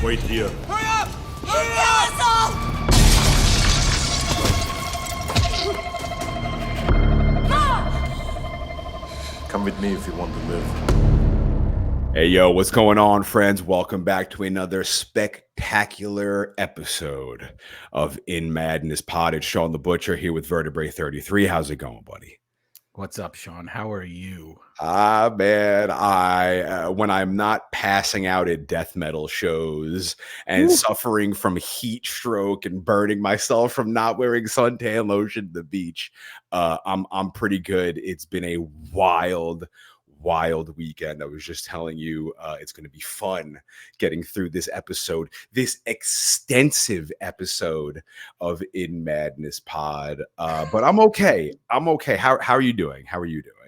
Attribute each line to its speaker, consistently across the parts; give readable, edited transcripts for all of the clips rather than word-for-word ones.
Speaker 1: Wait here.
Speaker 2: Hurry up! Hurry up! Kill us all!
Speaker 1: Come with me if you want to live. Hey, yo, what's going on, friends? Welcome back to another spectacular episode of In Madness Pod. It's Shawn the Butcher here with Vertebrae 33. How's it going, buddy?
Speaker 3: What's up, Shawn? How are you?
Speaker 1: Man, when I'm not passing out at death metal shows and suffering from heat stroke and burning myself from not wearing suntan lotion at the beach, I'm pretty good. It's been a wild weekend. I was just telling you, it's going to be fun getting through this episode, this extensive episode of In Madness Pod. But I'm okay. How are you doing?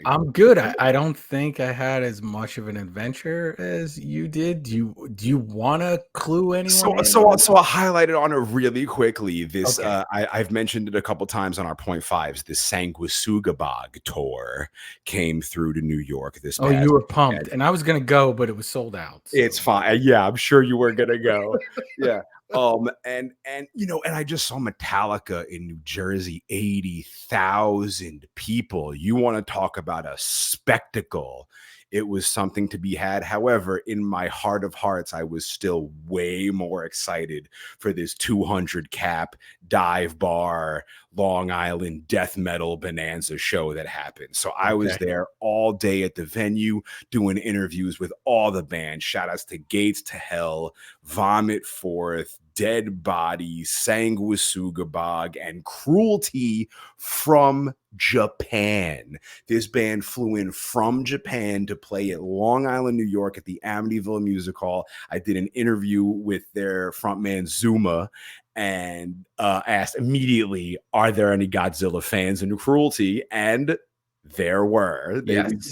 Speaker 3: I'm good. I don't think I had as much of an adventure as you did. Do you want to clue anyone?
Speaker 1: So I'll highlight it on it really quickly. This
Speaker 3: Okay.
Speaker 1: I've mentioned it a couple times on our point fives. This Sanguisugabog tour came through to New York this
Speaker 3: Oh,
Speaker 1: past
Speaker 3: you were pumped,
Speaker 1: weekend.
Speaker 3: and I was gonna go, but it was sold out. So.
Speaker 1: It's fine. Yeah, I'm sure you were gonna go. Yeah. And I just saw Metallica in New Jersey, 80,000 people. You want to talk about a spectacle? It was something to be had. However, in my heart of hearts, I was still way more excited for this 200 cap dive bar Long Island death metal bonanza show that happened. So I was there all day at the venue doing interviews with all the bands. Shout outs to Gates to Hell, Vomit Forth, Dead Body, Sanguisugabog, and Cruelty from Japan. This band flew in from Japan to play at Long Island, New York at the Amityville Music Hall. I did an interview with their frontman Zuma and asked immediately, are there any Godzilla fans in Cruelty? And there were.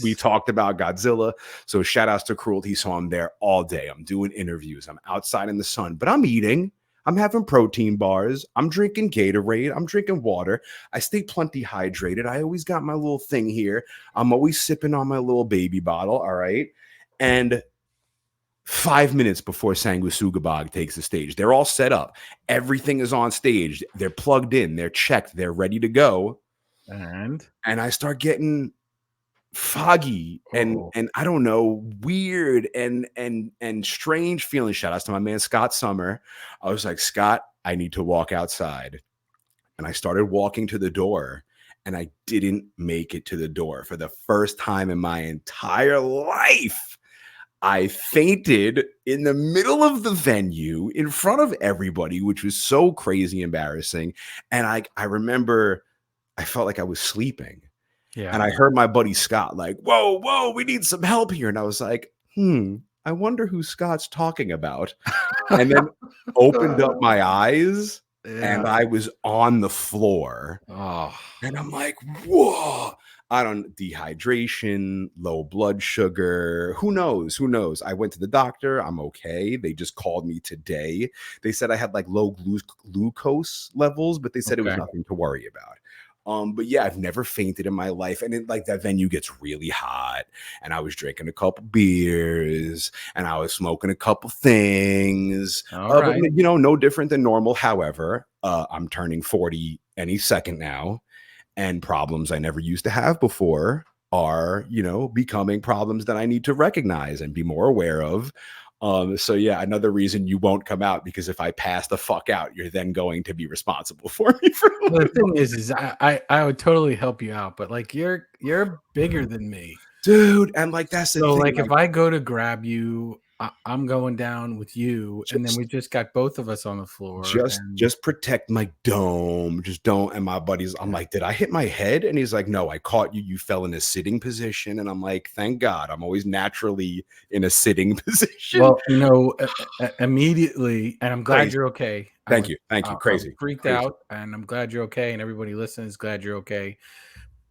Speaker 1: We talked about Godzilla. So shout outs to Cruelty. So I'm there all day. I'm doing interviews. I'm outside in the sun, but I'm eating. I'm having protein bars. I'm drinking Gatorade. I'm drinking water. I stay plenty hydrated. I always got my little thing here. I'm always sipping on my little baby bottle. All right. And 5 minutes before Sanguisugabog takes the stage, they're all set up. Everything is on stage. They're plugged in. They're checked. They're ready to go. And I start getting foggy and I don't know, weird and strange feelings. Shout outs to my man Scott Summer. I was like, Scott, I need to walk outside. And I started walking to the door, and I didn't make it to the door. For the first time in my entire life, I fainted in the middle of the venue in front of everybody, which was so crazy embarrassing. And I remember I felt like I was sleeping.
Speaker 3: Yeah.
Speaker 1: And I heard my buddy Scott like, whoa, we need some help here. And I was like, I wonder who Scott's talking about. And then opened up my eyes and I was on the floor. And I'm like, whoa. I don't dehydration, low blood sugar. Who knows? I went to the doctor. I'm okay. They just called me today. They said I had like low glucose levels, but they said it was nothing to worry about. But yeah, I've never fainted in my life. And like that venue gets really hot. And I was drinking a couple beers and I was smoking a couple things. But, no different than normal. However, I'm turning 40 any second now. And problems I never used to have before are, becoming problems that I need to recognize and be more aware of. So yeah, another reason you won't come out, because if I pass the fuck out, you're then going to be responsible for me.
Speaker 3: The thing is I would totally help you out, but like you're bigger than me,
Speaker 1: dude, and like that's the thing.
Speaker 3: Like if I go to grab you, I'm going down with you, and then we just got both of us on the floor.
Speaker 1: Just protect my dome. Just don't. And my buddy's, I'm like, did I hit my head? And he's like, no, I caught you. You fell in a sitting position. And I'm like, thank God, I'm always naturally in a sitting position.
Speaker 3: Well, immediately, and I'm glad you're okay.
Speaker 1: Thank you. Crazy.
Speaker 3: I'm freaked out, and I'm glad you're okay, and everybody listening is glad you're okay.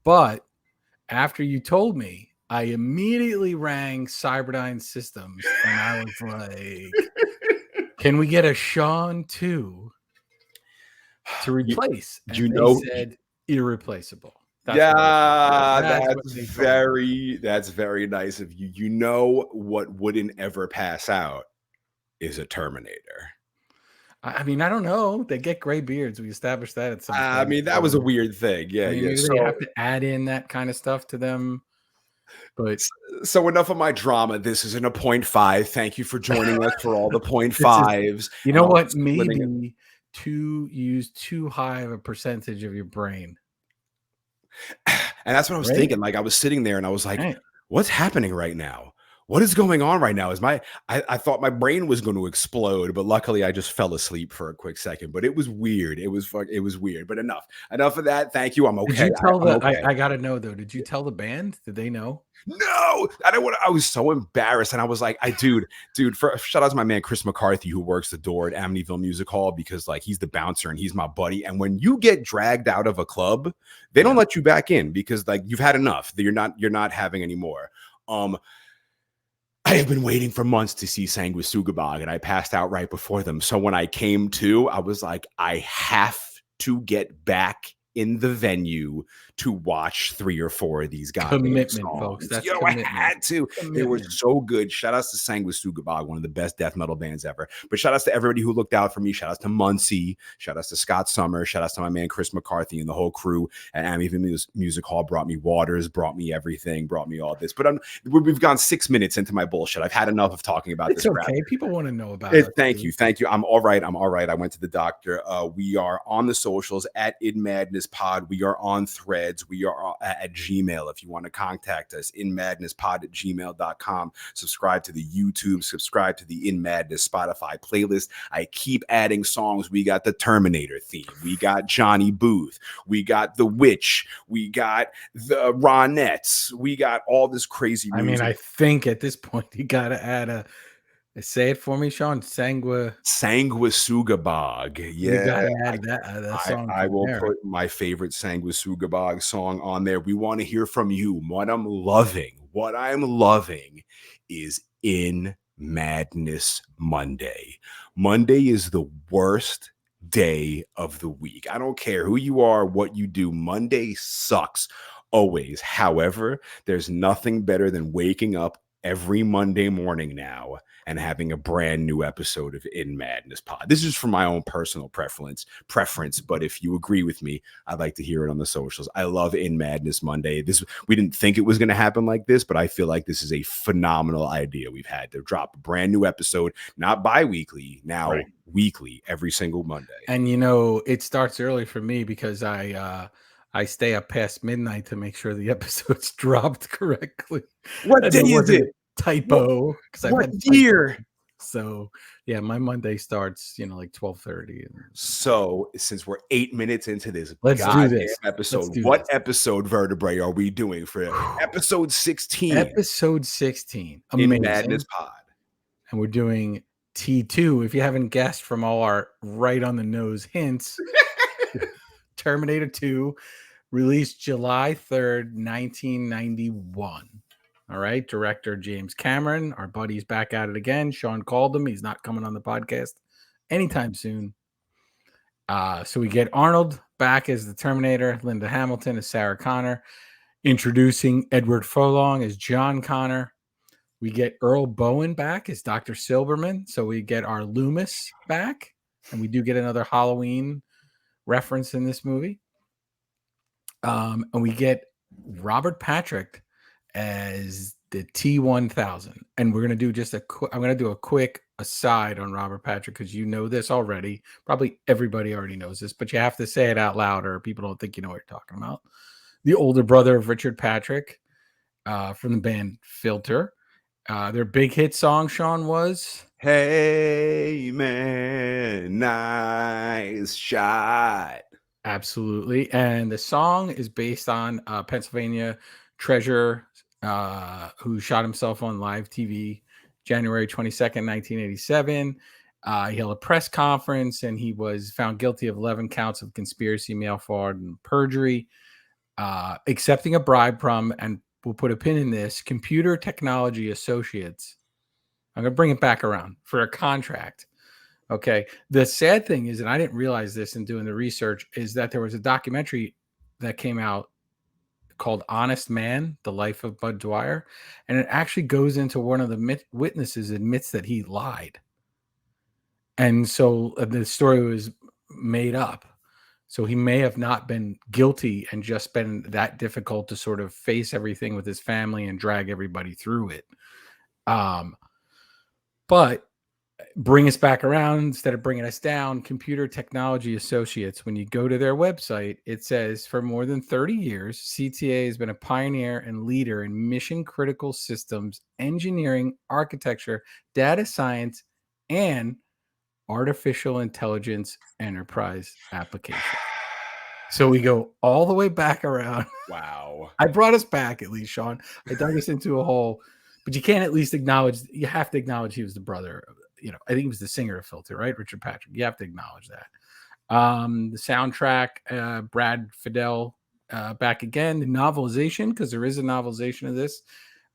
Speaker 3: But after you told me, I immediately rang Cyberdyne Systems, and I was like, can we get a Shawn 2 to replace? And they said irreplaceable.
Speaker 1: That's very nice of you. You know what wouldn't ever pass out? is a Terminator.
Speaker 3: I mean, I don't know. They get gray beards. We established that at some point.
Speaker 1: I mean, that was a weird thing. Yeah,
Speaker 3: I mean,
Speaker 1: yeah.
Speaker 3: maybe they have to add in that kind of stuff to them. But
Speaker 1: So enough of my drama. This isn't a 0.5. Thank you for joining us for all the
Speaker 3: this is,
Speaker 1: 0.5s.
Speaker 3: you know what? Maybe use too high of a percentage of your brain.
Speaker 1: And that's what I was thinking. Like I was sitting there and I was like, what's happening right now? What is going on right now? I thought my brain was going to explode, but luckily I just fell asleep for a quick second. But it was weird. It was weird. But enough of that. Thank you. I'm okay.
Speaker 3: Did you tell
Speaker 1: I'm okay.
Speaker 3: I gotta know though. Did you tell the band? Did they know?
Speaker 1: No, I don't want. I was so embarrassed, and I was like, dude. Shout out to my man Chris McCarthy, who works the door at Amityville Music Hall, because like he's the bouncer and he's my buddy. And when you get dragged out of a club, they don't let you back in because like you've had enough. You're not having any more. I have been waiting for months to see Sanguisugabogg, and I passed out right before them. So when I came to, I was like, I have to get back in the venue to watch 3 or 4 of these guys.
Speaker 3: Commitment, folks. That's commitment.
Speaker 1: I had to. They were so good. Shout outs to Sanguisugabogg, one of the best death metal bands ever. But shout outs to everybody who looked out for me. Shout outs to Muncie. Shout outs to Scott Summer. Shout outs to my man Chris McCarthy and the whole crew at Amityville Music Hall. Brought me waters, brought me everything, brought me all this. But we've gone 6 minutes into my bullshit. I've had enough of talking about this.
Speaker 3: It's okay.
Speaker 1: Crap.
Speaker 3: People want to know about it.
Speaker 1: Thank you. I'm all right. I went to the doctor. We are on the socials at In Madness Pod. We are on Threads. We are at Gmail if you want to contact us. inmadnesspod@gmail.com. Subscribe to the YouTube. Subscribe to the In Madness Spotify playlist. I keep adding songs. We got the Terminator theme. We got Johnny Booth. We got The Witch. We got the Ronettes. We got all this crazy music.
Speaker 3: I mean, I think at this point you got to add say it for me, Shawn.
Speaker 1: Sanguisugabogg. Yeah.
Speaker 3: You got to add that song.
Speaker 1: I will put my favorite Sanguisugabogg song on there. We want to hear from you. What I'm loving is In Madness Monday. Monday is the worst day of the week. I don't care who you are, what you do. Monday sucks always. However, there's nothing better than waking up every Monday morning now and having a brand new episode of In Madness Pod. This is for my own personal preference, but if you agree with me, I'd like to hear it on the socials. I love In Madness Monday. We didn't think it was going to happen like this, but I feel like this is a phenomenal idea we've had to drop a brand new episode, not bi-weekly, now weekly, every single Monday.
Speaker 3: And it starts early for me because I stay up past midnight to make sure the episode's dropped correctly.
Speaker 1: What day is it?
Speaker 3: Typo.
Speaker 1: What year?
Speaker 3: So yeah, my Monday starts, like 12:30.
Speaker 1: So since we're 8 minutes into this,
Speaker 3: let's do this
Speaker 1: episode. What episode vertebrae are we doing for episode 16?
Speaker 3: Episode 16. Amazing.
Speaker 1: In Madness Pod.
Speaker 3: And we're doing T2. If you haven't guessed from all our right on the nose hints, Terminator 2, released July 3rd, 1991. All right. Director James Cameron. Our buddy's back at it again. Shawn called him. He's not coming on the podcast anytime soon. So we get Arnold back as the Terminator, Linda Hamilton as Sarah Connor, introducing Edward Furlong as John Connor. We get Earl Bowen back as Dr. Silberman. So we get our Loomis back, and we do get another Halloween reference in this movie. And we get Robert Patrick as the T-1000. And we're going to do I'm going to do a quick aside on Robert Patrick because you know this already. Probably everybody already knows this, but you have to say it out loud or people don't think you know what you're talking about. The older brother of Richard Patrick from the band Filter. Their big hit song, Shawn, was
Speaker 1: Hey Man, Nice Shot.
Speaker 3: Absolutely. And the song is based on Pennsylvania treasure who shot himself on live TV January 22nd, 1987. He held a press conference and he was found guilty of 11 counts of conspiracy, mail fraud, and perjury, accepting a bribe from, and we'll put a pin in this, Computer Technology Associates. I'm going to bring it back around for a contract. Okay. The sad thing is, and I didn't realize this in doing the research, is that there was a documentary that came out called Honest Man, The Life of Bud Dwyer. And it actually goes into one of the witnesses admits that he lied And so the story was made up. So he may have not been guilty and just been that difficult to sort of face everything with his family and drag everybody through it. But bring us back around instead of bringing us down. Computer Technology Associates, when you go to their website, it says for more than 30 years, CTA has been a pioneer and leader in mission critical systems, engineering, architecture, data science, and artificial intelligence enterprise application. So we go all the way back around.
Speaker 1: Wow.
Speaker 3: I brought us back, at least, Shawn. I dug us into a hole, but you can't at least acknowledge, you have to acknowledge he was the brother of, I think he was the singer of Filter, right? Richard Patrick. You have to acknowledge that. The soundtrack, Brad Fidel, back again. The novelization, because there is a novelization of this.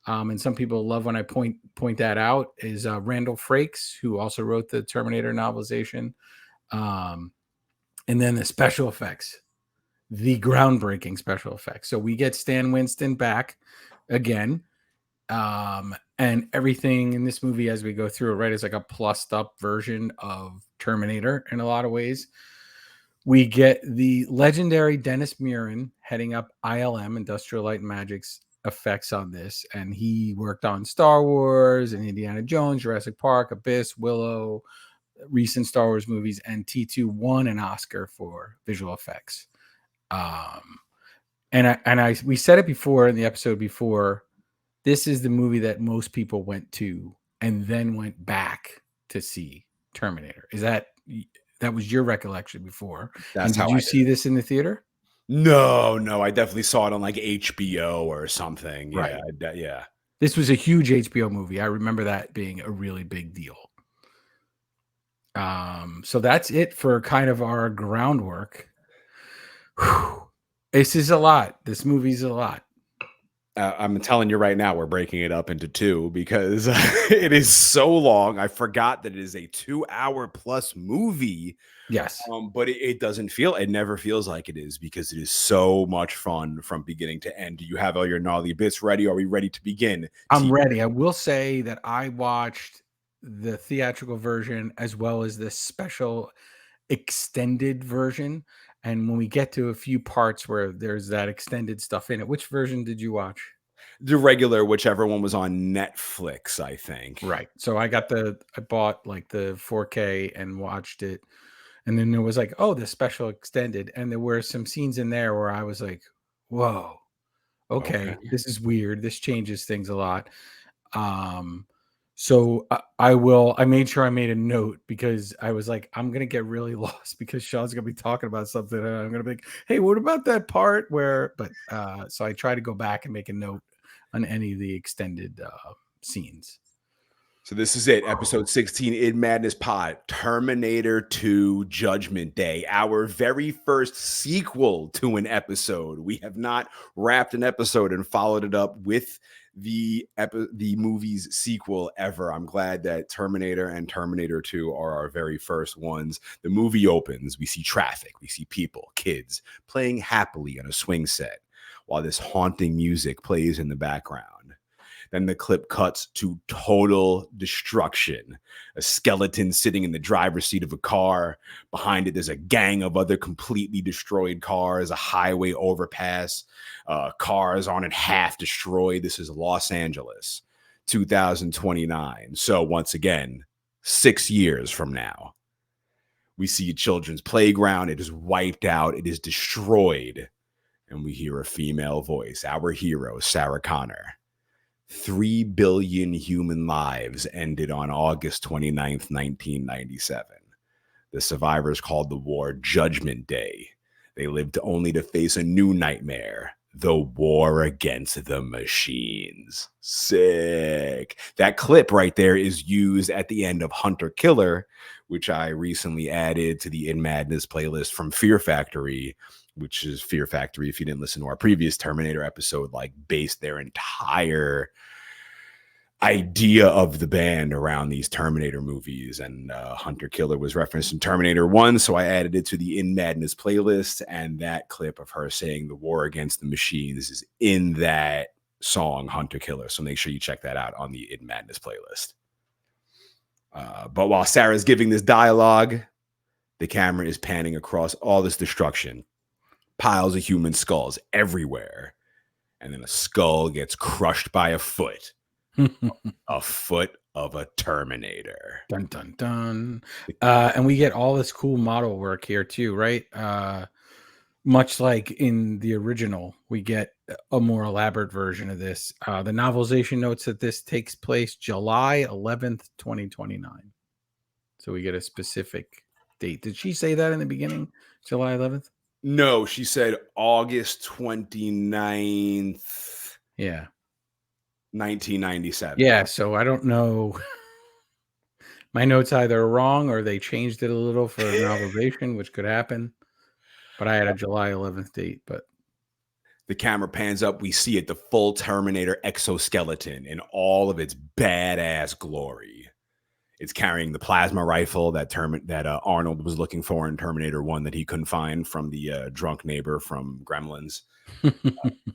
Speaker 3: And some people love when I point that out, is Randall Frakes, who also wrote the Terminator novelization. And then the special effects, the groundbreaking special effects. So we get Stan Winston back again. And everything in this movie as we go through it, right, is like a plussed up version of Terminator in a lot of ways. We get the legendary Dennis Muren heading up ILM, Industrial Light and Magic's effects on this. And he worked on Star Wars and Indiana Jones, Jurassic Park, Abyss, Willow, recent Star Wars movies, and T2 won an Oscar for visual effects. We said it before in the episode before, this is the movie that most people went to and then went back to see Terminator. Is that was your recollection before?
Speaker 1: That's
Speaker 3: and did you see this in the theater?
Speaker 1: No, I definitely saw it on like HBO or something.
Speaker 3: Right.
Speaker 1: Yeah.
Speaker 3: This was a huge HBO movie. I remember that being a really big deal. So that's it for kind of our groundwork. Whew. This is a lot. This movie's a lot.
Speaker 1: I'm telling you right now, we're breaking it up into two because it is so long. I forgot that it is a 2-hour plus movie.
Speaker 3: Yes.
Speaker 1: But it doesn't feel, it never feels like it is because it is so much fun from beginning to end. Do you have all your gnarly bits ready? Are we ready to begin?
Speaker 3: I'm ready. I will say that I watched the theatrical version as well as the special extended version. And when we get to a few parts where there's that extended stuff in it, which version did you watch?
Speaker 1: The regular, whichever one was on Netflix, I think.
Speaker 3: Right. So I bought like the 4K and watched it. And then there was like, oh, the special extended. And there were some scenes in there where I was like, whoa, okay. This is weird. This changes things a lot. So I made sure I made a note because I was like, I'm going to get really lost because Shawn's going to be talking about something. And I'm going to be like, hey, what about that part where, so I try to go back and make a note on any of the extended scenes.
Speaker 1: So this is it, episode 16 in Madness Pod, Terminator 2 Judgment Day, our very first sequel to an episode. We have not wrapped an episode and followed it up with the movie's sequel ever. I'm glad that Terminator and Terminator 2 are our very first ones. The movie opens, we see traffic, we see people, kids, playing happily on a swing set while this haunting music plays in the background. Then the clip cuts to total destruction. A skeleton sitting in the driver's seat of a car. Behind it, there's a gang of other completely destroyed cars, a highway overpass, cars on it half destroyed. This is Los Angeles, 2029. So once again, 6 years from now, we see a children's playground. It is wiped out. It is destroyed. And we hear a female voice, our hero, Sarah Connor. 3 billion human lives ended on August 29th, 1997. The survivors called the war Judgment Day. They lived only to face a new nightmare, the war against the machines. Sick. That clip right there is used at the end of Hunter Killer, which I recently added to the In Madness playlist from Fear Factory, which is Fear Factory, if you didn't listen to our previous Terminator episode, like based their entire idea of the band around these Terminator movies. And Hunter Killer was referenced in Terminator 1, so I added it to the In Madness playlist, and that clip of her saying the war against the machines is in that song, Hunter Killer. So make sure you check that out on the In Madness playlist. But while Sarah's giving this dialogue, the camera is panning across all this destruction. Piles of human skulls everywhere. And then a skull gets crushed by a foot. A foot of a Terminator.
Speaker 3: Dun, dun, dun. And we get all this cool model work here too, right? Much like in the original, we get a more elaborate version of this. The novelization notes that this takes place July 11th, 2029. So we get a specific date. Did she say that in the beginning? July 11th?
Speaker 1: No, she said August 29th.
Speaker 3: Yeah.
Speaker 1: 1997.
Speaker 3: Yeah, so I don't know. My notes either are wrong or they changed it a little for novelization, which could happen. But I had a July 11th date. But
Speaker 1: the camera pans up. We see it, the full Terminator exoskeleton in all of its badass glory. It's carrying the plasma rifle that Arnold was looking for in Terminator 1 that he couldn't find from the drunk neighbor from Gremlins.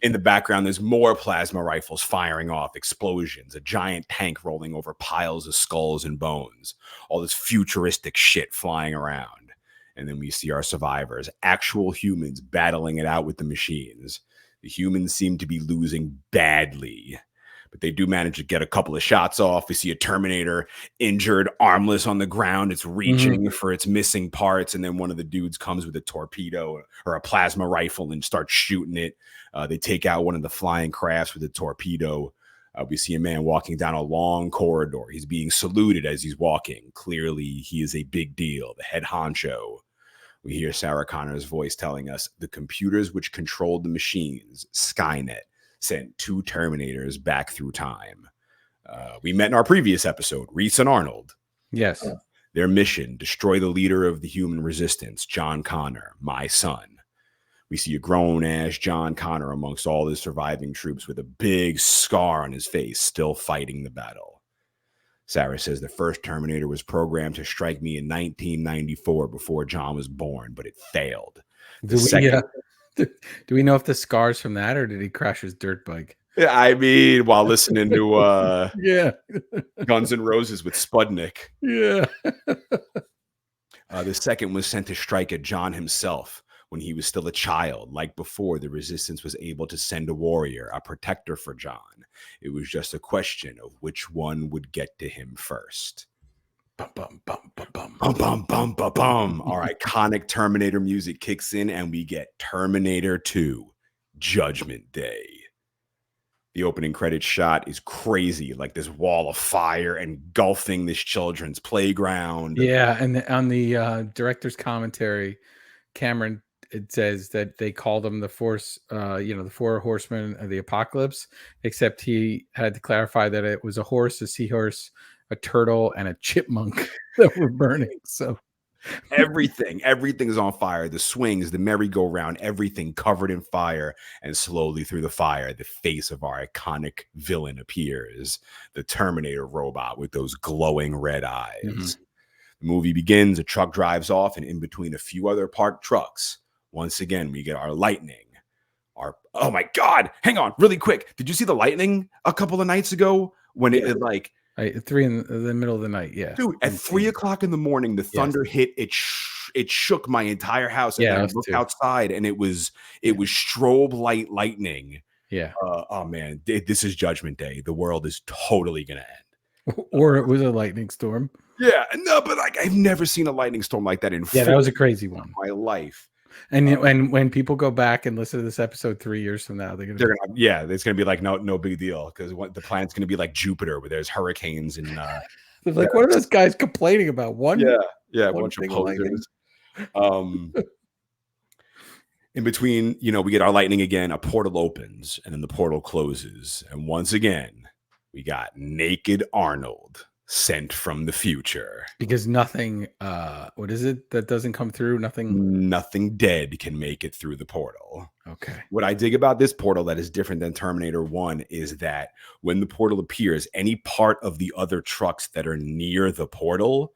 Speaker 1: In the background, there's more plasma rifles firing off, explosions, a giant tank rolling over piles of skulls and bones, all this futuristic shit flying around. And then we see our survivors, actual humans battling it out with the machines. The humans seem to be losing badly, but they do manage to get a couple of shots off. We see a Terminator injured, armless on the ground. It's reaching for its missing parts. And then one of the dudes comes with a torpedo or a plasma rifle and starts shooting it. They take out one of the flying crafts with a torpedo. We see a man walking down a long corridor. He's being saluted as he's walking. Clearly, he is a big deal, the head honcho. We hear Sarah Connor's voice telling us the computers which controlled the machines, Skynet, sent 2 Terminators back through time. We met in our previous episode, Reese and Arnold.
Speaker 3: yes.
Speaker 1: Their mission, destroy the leader of the human resistance, John Connor, my son. We see a grown-ass John Connor amongst all the surviving troops with a big scar on his face, still fighting the battle. Sarah says the first Terminator was programmed to strike me in 1994 before John was born, but it failed.
Speaker 3: Do we know if the scars from that or did he crash his dirt bike?
Speaker 1: I mean, while listening to
Speaker 3: Yeah.
Speaker 1: Guns N' Roses with Spudnik.
Speaker 3: Yeah.
Speaker 1: The second was sent to strike at John himself when he was still a child. Like before, the resistance was able to send a warrior, a protector for John. It was just a question of which one would get to him first.
Speaker 3: Bum, bum, bum, bum, bum.
Speaker 1: Bum, bum, bum, bum, bum. Our iconic Terminator music kicks in and we get Terminator 2, Judgment Day. The opening credits shot is crazy, like this wall of fire engulfing this children's playground.
Speaker 3: Yeah, and on the director's commentary, Cameron, it says that they called them the Force, the 4 horsemen of the apocalypse, except he had to clarify that it was a horse, a seahorse, a turtle, and a chipmunk that were burning. So
Speaker 1: everything is on fire. The swings, the merry-go-round, everything covered in fire. And slowly through the fire, the face of our iconic villain appears, the Terminator robot with those glowing red eyes. The movie begins, a truck drives off, and in between a few other parked trucks, once again, we get our lightning. Oh my God, hang on, really quick. Did you see the lightning a couple of nights ago when it like
Speaker 3: 3 in the middle of the night? Yeah,
Speaker 1: dude, at 3 o'clock in the morning, the thunder hit. It shook my entire house. And then I looked outside, and it was strobe light lightning.
Speaker 3: Yeah.
Speaker 1: Oh man, this is Judgment Day. The world is totally gonna end.
Speaker 3: Or it was a lightning storm.
Speaker 1: Yeah, no, but like I've never seen a lightning storm like that in
Speaker 3: that was a crazy one.
Speaker 1: My life.
Speaker 3: And when people go back and listen to this episode 3 years from now, it's
Speaker 1: gonna be like no big deal because the planet's gonna be like Jupiter where there's hurricanes and
Speaker 3: they're like, what are those guys complaining about? A
Speaker 1: bunch of posers. In between, we get our lightning again. A portal opens and then the portal closes, and once again, we got naked Arnold sent from the future.
Speaker 3: Because nothing, what is it that doesn't come through?
Speaker 1: Nothing dead can make it through the portal.
Speaker 3: Okay.
Speaker 1: What I dig about this portal that is different than Terminator 1 is that when the portal appears, any part of the other trucks that are near the portal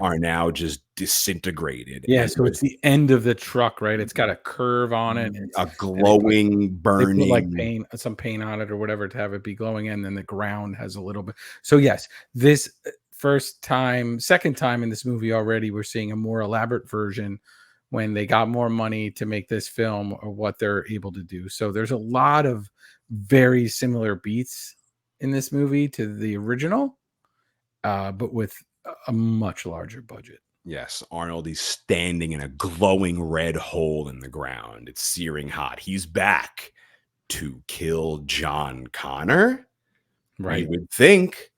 Speaker 1: are now just disintegrated.
Speaker 3: Yeah, so it's the end of the truck, right? It's got a curve on it. It's
Speaker 1: a glowing, burning,
Speaker 3: they put like some paint on it or whatever to have it be glowing, and then the ground has a little bit. So yes, this second time in this movie already, we're seeing a more elaborate version when they got more money to make this film or what they're able to do. So there's a lot of very similar beats in this movie to the original, but with a much larger budget.
Speaker 1: Yes, Arnold is standing in a glowing red hole in the ground. It's searing hot. He's back to kill John Connor.
Speaker 3: Right.
Speaker 1: You would think.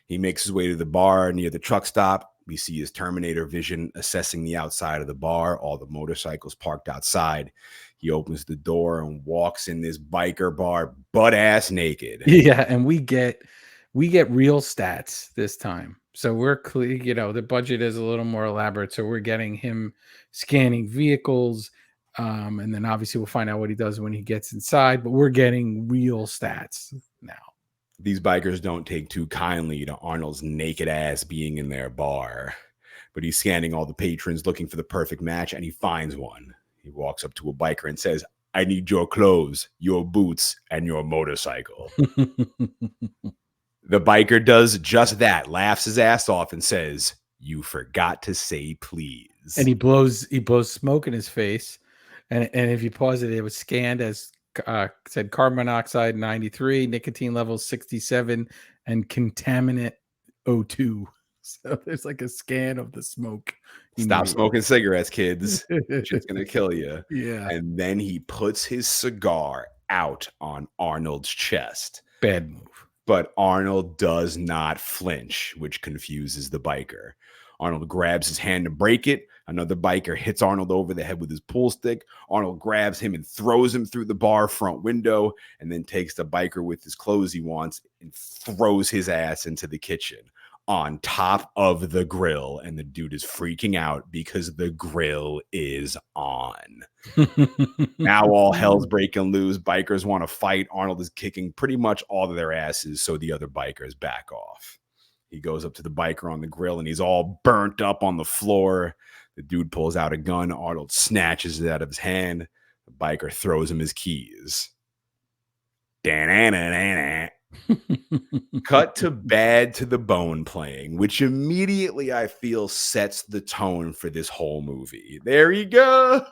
Speaker 1: He makes his way to the bar near the truck stop. We see his Terminator vision assessing the outside of the bar, all the motorcycles parked outside. He opens the door and walks in this biker bar butt ass naked.
Speaker 3: Yeah, and we get real stats this time. So we're clear, the budget is a little more elaborate. So we're getting him scanning vehicles. And then obviously we'll find out what he does when he gets inside, but we're getting real stats now.
Speaker 1: These bikers don't take too kindly to Arnold's naked ass being in their bar, but he's scanning all the patrons looking for the perfect match, and he finds one. He walks up to a biker and says, "I need your clothes, your boots, and your motorcycle." The biker does just that, laughs his ass off, and says, "You forgot to say please."
Speaker 3: And he blows smoke in his face. And if you pause it, it was scanned as said carbon monoxide 93, nicotine levels 67, and contaminant O2. So there's like a scan of the smoke.
Speaker 1: Stop smoking cigarettes, kids. Shit's gonna kill you.
Speaker 3: Yeah.
Speaker 1: And then he puts his cigar out on Arnold's chest.
Speaker 3: Bad move.
Speaker 1: But Arnold does not flinch, which confuses the biker. Arnold grabs his hand to break it. Another biker hits Arnold over the head with his pool stick. Arnold grabs him and throws him through the bar front window, and then takes the biker with his clothes he wants and throws his ass into the kitchen on top of the grill. And the dude is freaking out because the grill is on. Now all hell's breaking loose. Bikers want to fight. Arnold is kicking pretty much all of their asses, so the other bikers back off. He goes up to the biker on the grill, and he's all burnt up on the floor. The dude pulls out a gun. Arnold snatches it out of his hand. The biker throws him his keys. Cut to Bad to the Bone playing, which immediately I feel sets the tone for this whole movie. There he goes.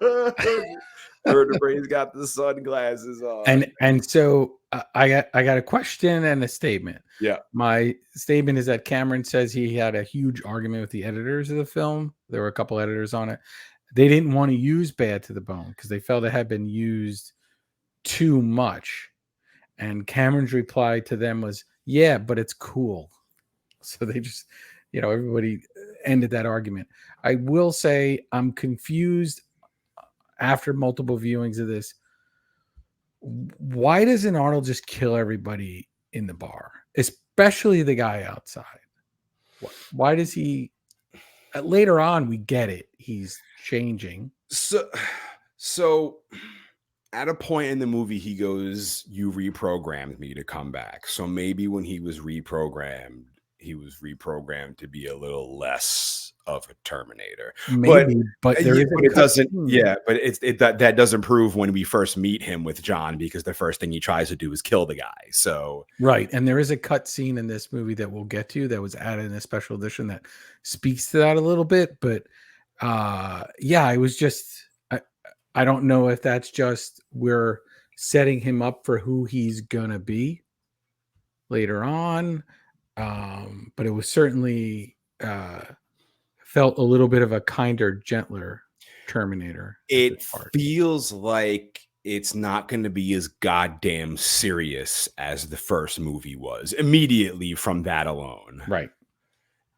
Speaker 1: Vertebrae's got the sunglasses on.
Speaker 3: And so I got a question and a statement.
Speaker 1: Yeah.
Speaker 3: My statement is that Cameron says he had a huge argument with the editors of the film. There were a couple editors on it. They didn't want to use Bad to the Bone because they felt it had been used too much. And Cameron's reply to them was, "Yeah, but it's cool." So they just, everybody ended that argument. I will say I'm confused after multiple viewings of this. Why doesn't Arnold just kill everybody in the bar, especially the guy outside? Why does he? Later on, we get it. He's changing.
Speaker 1: So at a point in the movie, he goes, "You reprogrammed me to come back." So maybe when he was reprogrammed to be a little less of a Terminator.
Speaker 3: Maybe, but
Speaker 1: it doesn't. Yeah, but that doesn't prove when we first meet him with John, because the first thing he tries to do is kill the guy. So
Speaker 3: right, and there is a cut scene in this movie that we'll get to that was added in a special edition that speaks to that a little bit. But I was just. I don't know if that's just we're setting him up for who he's gonna be later on, but it was certainly felt a little bit of a kinder, gentler Terminator.
Speaker 1: It feels like it's not going to be as goddamn serious as the first movie was immediately from that alone.
Speaker 3: Right.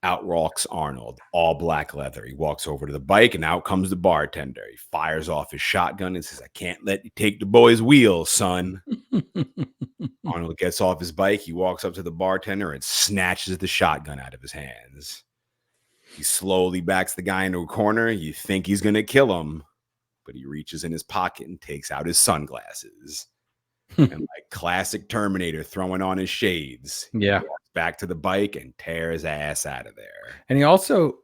Speaker 1: Out walks Arnold, all black leather. He walks over to the bike, and out comes the bartender. He fires off his shotgun and says, "I can't let you take the boy's wheels, son." Arnold gets off his bike. He walks up to the bartender and snatches the shotgun out of his hands. He slowly backs the guy into a corner. You think he's going to kill him, but he reaches in his pocket and takes out his sunglasses. And like classic Terminator, throwing on his shades.
Speaker 3: Yeah.
Speaker 1: He walks back to the bike and tears his ass out of there.
Speaker 3: And he also,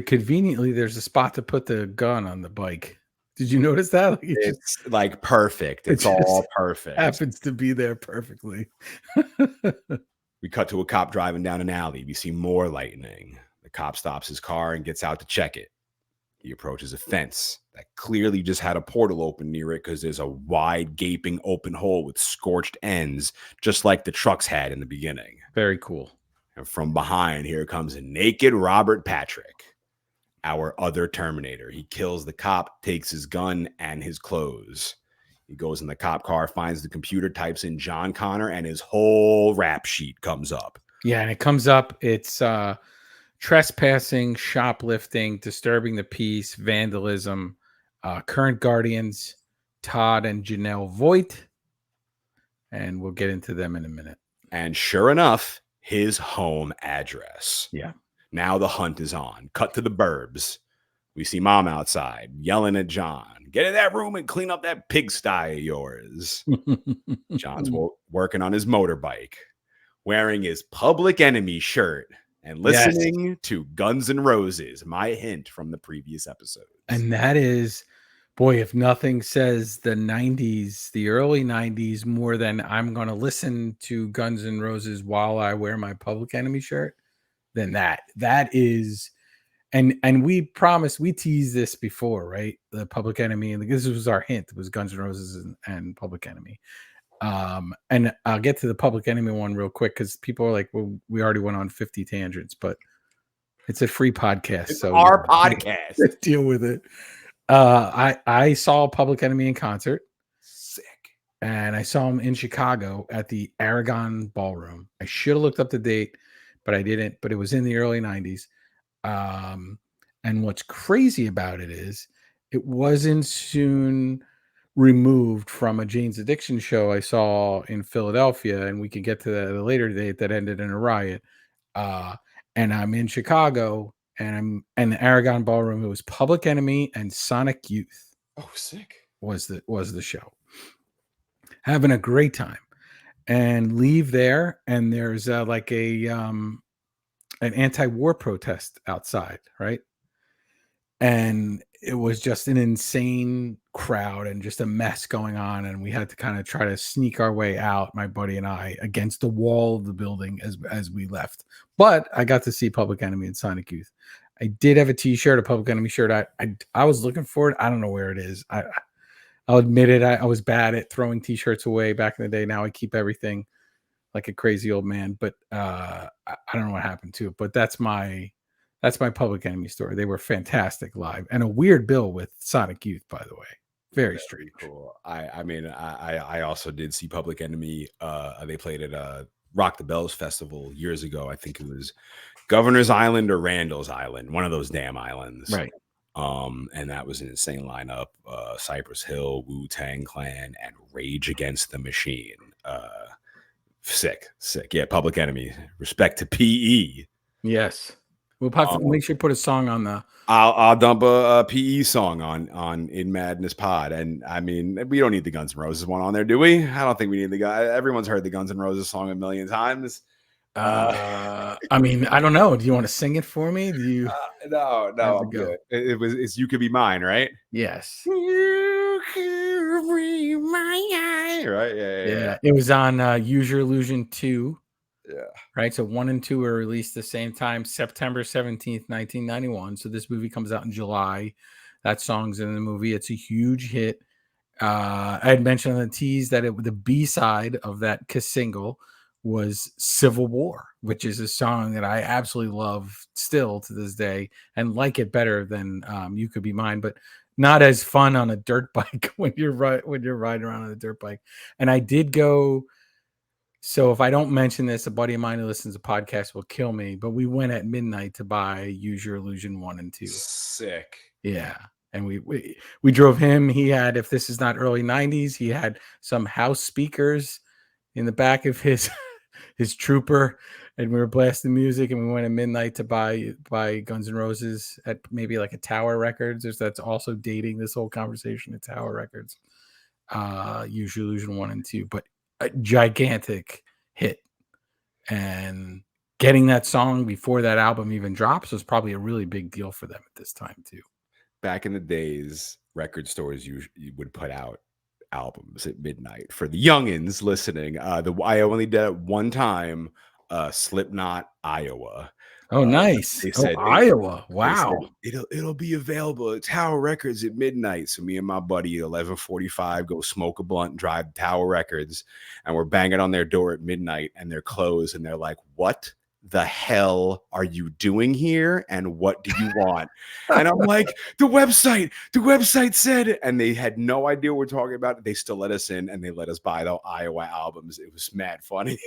Speaker 3: conveniently, there's a spot to put the gun on the bike. Did you notice that? Like
Speaker 1: it's like perfect. It's all perfect.
Speaker 3: Happens to be there perfectly.
Speaker 1: We cut to a cop driving down an alley. We see more lightning. The cop stops his car and gets out to check it. He approaches a fence that clearly just had a portal open near it because there's a wide, gaping open hole with scorched ends, just like the trucks had in the beginning.
Speaker 3: Very cool.
Speaker 1: And from behind, here comes a naked Robert Patrick, our other Terminator. He kills the cop, takes his gun and his clothes. He goes in the cop car, finds the computer, types in John Connor, and his whole rap sheet comes up.
Speaker 3: Yeah, and it comes up. It's trespassing, shoplifting, disturbing the peace, vandalism, current guardians, Todd and Janelle Voigt. And we'll get into them in a minute.
Speaker 1: And sure enough, his home address.
Speaker 3: Yeah.
Speaker 1: Now the hunt is on. Cut to the burbs. We see Mom outside yelling at John, "Get in that room and clean up that pigsty of yours." John's working on his motorbike, wearing his Public Enemy shirt and listening to Guns N' Roses, my hint from the previous episodes.
Speaker 3: And that is, boy, if nothing says the 90s, the early 90s, more than I'm going to listen to Guns N' Roses while I wear my Public Enemy shirt, then that is... And we promised, we teased this before, right? The Public Enemy, and this was our hint. It was Guns N' Roses and Public Enemy. And I'll get to the Public Enemy one real quick because people are like, well, we already went on 50 tangents, but it's a free podcast.
Speaker 1: It's
Speaker 3: so
Speaker 1: our podcast.
Speaker 3: Let's deal with it. I saw Public Enemy in concert.
Speaker 1: Sick.
Speaker 3: And I saw him in Chicago at the Aragon Ballroom. I should have looked up the date, but I didn't. But it was in the early 90s. And what's crazy about it is it wasn't soon removed from a Jane's Addiction show I saw in Philadelphia, and we could get to that at a later date, that ended in a riot. And I'm in Chicago, and I'm in the Aragon Ballroom. It was Public Enemy and Sonic Youth.
Speaker 1: Oh, sick.
Speaker 3: Was the show. Having a great time, and leave there, and there's like an anti-war protest outside, right? And it was just an insane crowd and just a mess going on. And we had to kind of try to sneak our way out, my buddy and I, against the wall of the building as we left. But I got to see Public Enemy and Sonic Youth. I did have a t-shirt, a Public Enemy shirt. I was looking for it. I don't know where it is. I'll admit it. I was bad at throwing t-shirts away back in the day. Now I keep everything like a crazy old man, but I don't know what happened to it. But that's my Public Enemy story. They were fantastic live, and a weird bill with Sonic Youth, by the way. Very strange.
Speaker 1: Cool. I also did see Public Enemy. They played at Rock the Bells Festival years ago. I think it was Governor's Island or Randall's Island, one of those damn islands.
Speaker 3: Right.
Speaker 1: And that was an insane lineup. Cypress Hill, Wu-Tang Clan, and Rage Against the Machine. Sick. Yeah, Public Enemy. Respect to PE.
Speaker 3: Yes. We'll have to make sure you put a song on the...
Speaker 1: I'll dump a PE song on In Madness Pod. And I mean, we don't need the Guns N' Roses one on there, do we? I don't think we need the guy. Everyone's heard the Guns N' Roses song a million times.
Speaker 3: I mean, I don't know. Do you want to sing it for me? Do you?
Speaker 1: No, I'm good. It's You Could Be Mine, right?
Speaker 3: Yes.
Speaker 1: You could be mine, right? Yeah.
Speaker 3: It was on Use Your Illusion 2.
Speaker 1: Yeah.
Speaker 3: Right. So 1 and 2 were released the same time, September 17th, 1991. So this movie comes out in July. That song's in the movie. It's a huge hit. I had mentioned on the tease that the B-side of that single was Civil War, which is a song that I absolutely love still to this day and like it better than You Could Be Mine, but not as fun on a dirt bike when you're riding around on a dirt bike. And I did go. So if I don't mention this, a buddy of mine who listens to podcasts will kill me, but we went at midnight to buy Use Your Illusion 1 and 2.
Speaker 1: Sick.
Speaker 3: Yeah. And we drove him. He had, if this is not early 90s, he had some house speakers in the back of his Trooper, and we were blasting music, and we went at midnight to buy Guns N' Roses at maybe like a Tower Records. That's also dating this whole conversation at Tower Records. Use Your Illusion 1 and 2, but a gigantic hit, and getting that song before that album even drops was probably a really big deal for them at this time too.
Speaker 1: Back in the days, record stores usually would put out albums at midnight. For the youngins listening, I only did it one time. Slipknot, Iowa.
Speaker 3: Oh, nice.
Speaker 1: They
Speaker 3: Oh,
Speaker 1: said
Speaker 3: Iowa.
Speaker 1: they said
Speaker 3: Wow.
Speaker 1: it'll be available at Tower Records at midnight. So me and my buddy, 11:45, go smoke a blunt, drive to Tower Records, and we're banging on their door at midnight, and they're closed, and they're like, "What the hell are you doing here? And what do you want?" And I'm like, the website said, and they had no idea what we're talking about. They still let us in, and they let us buy the Iowa albums. It was mad funny.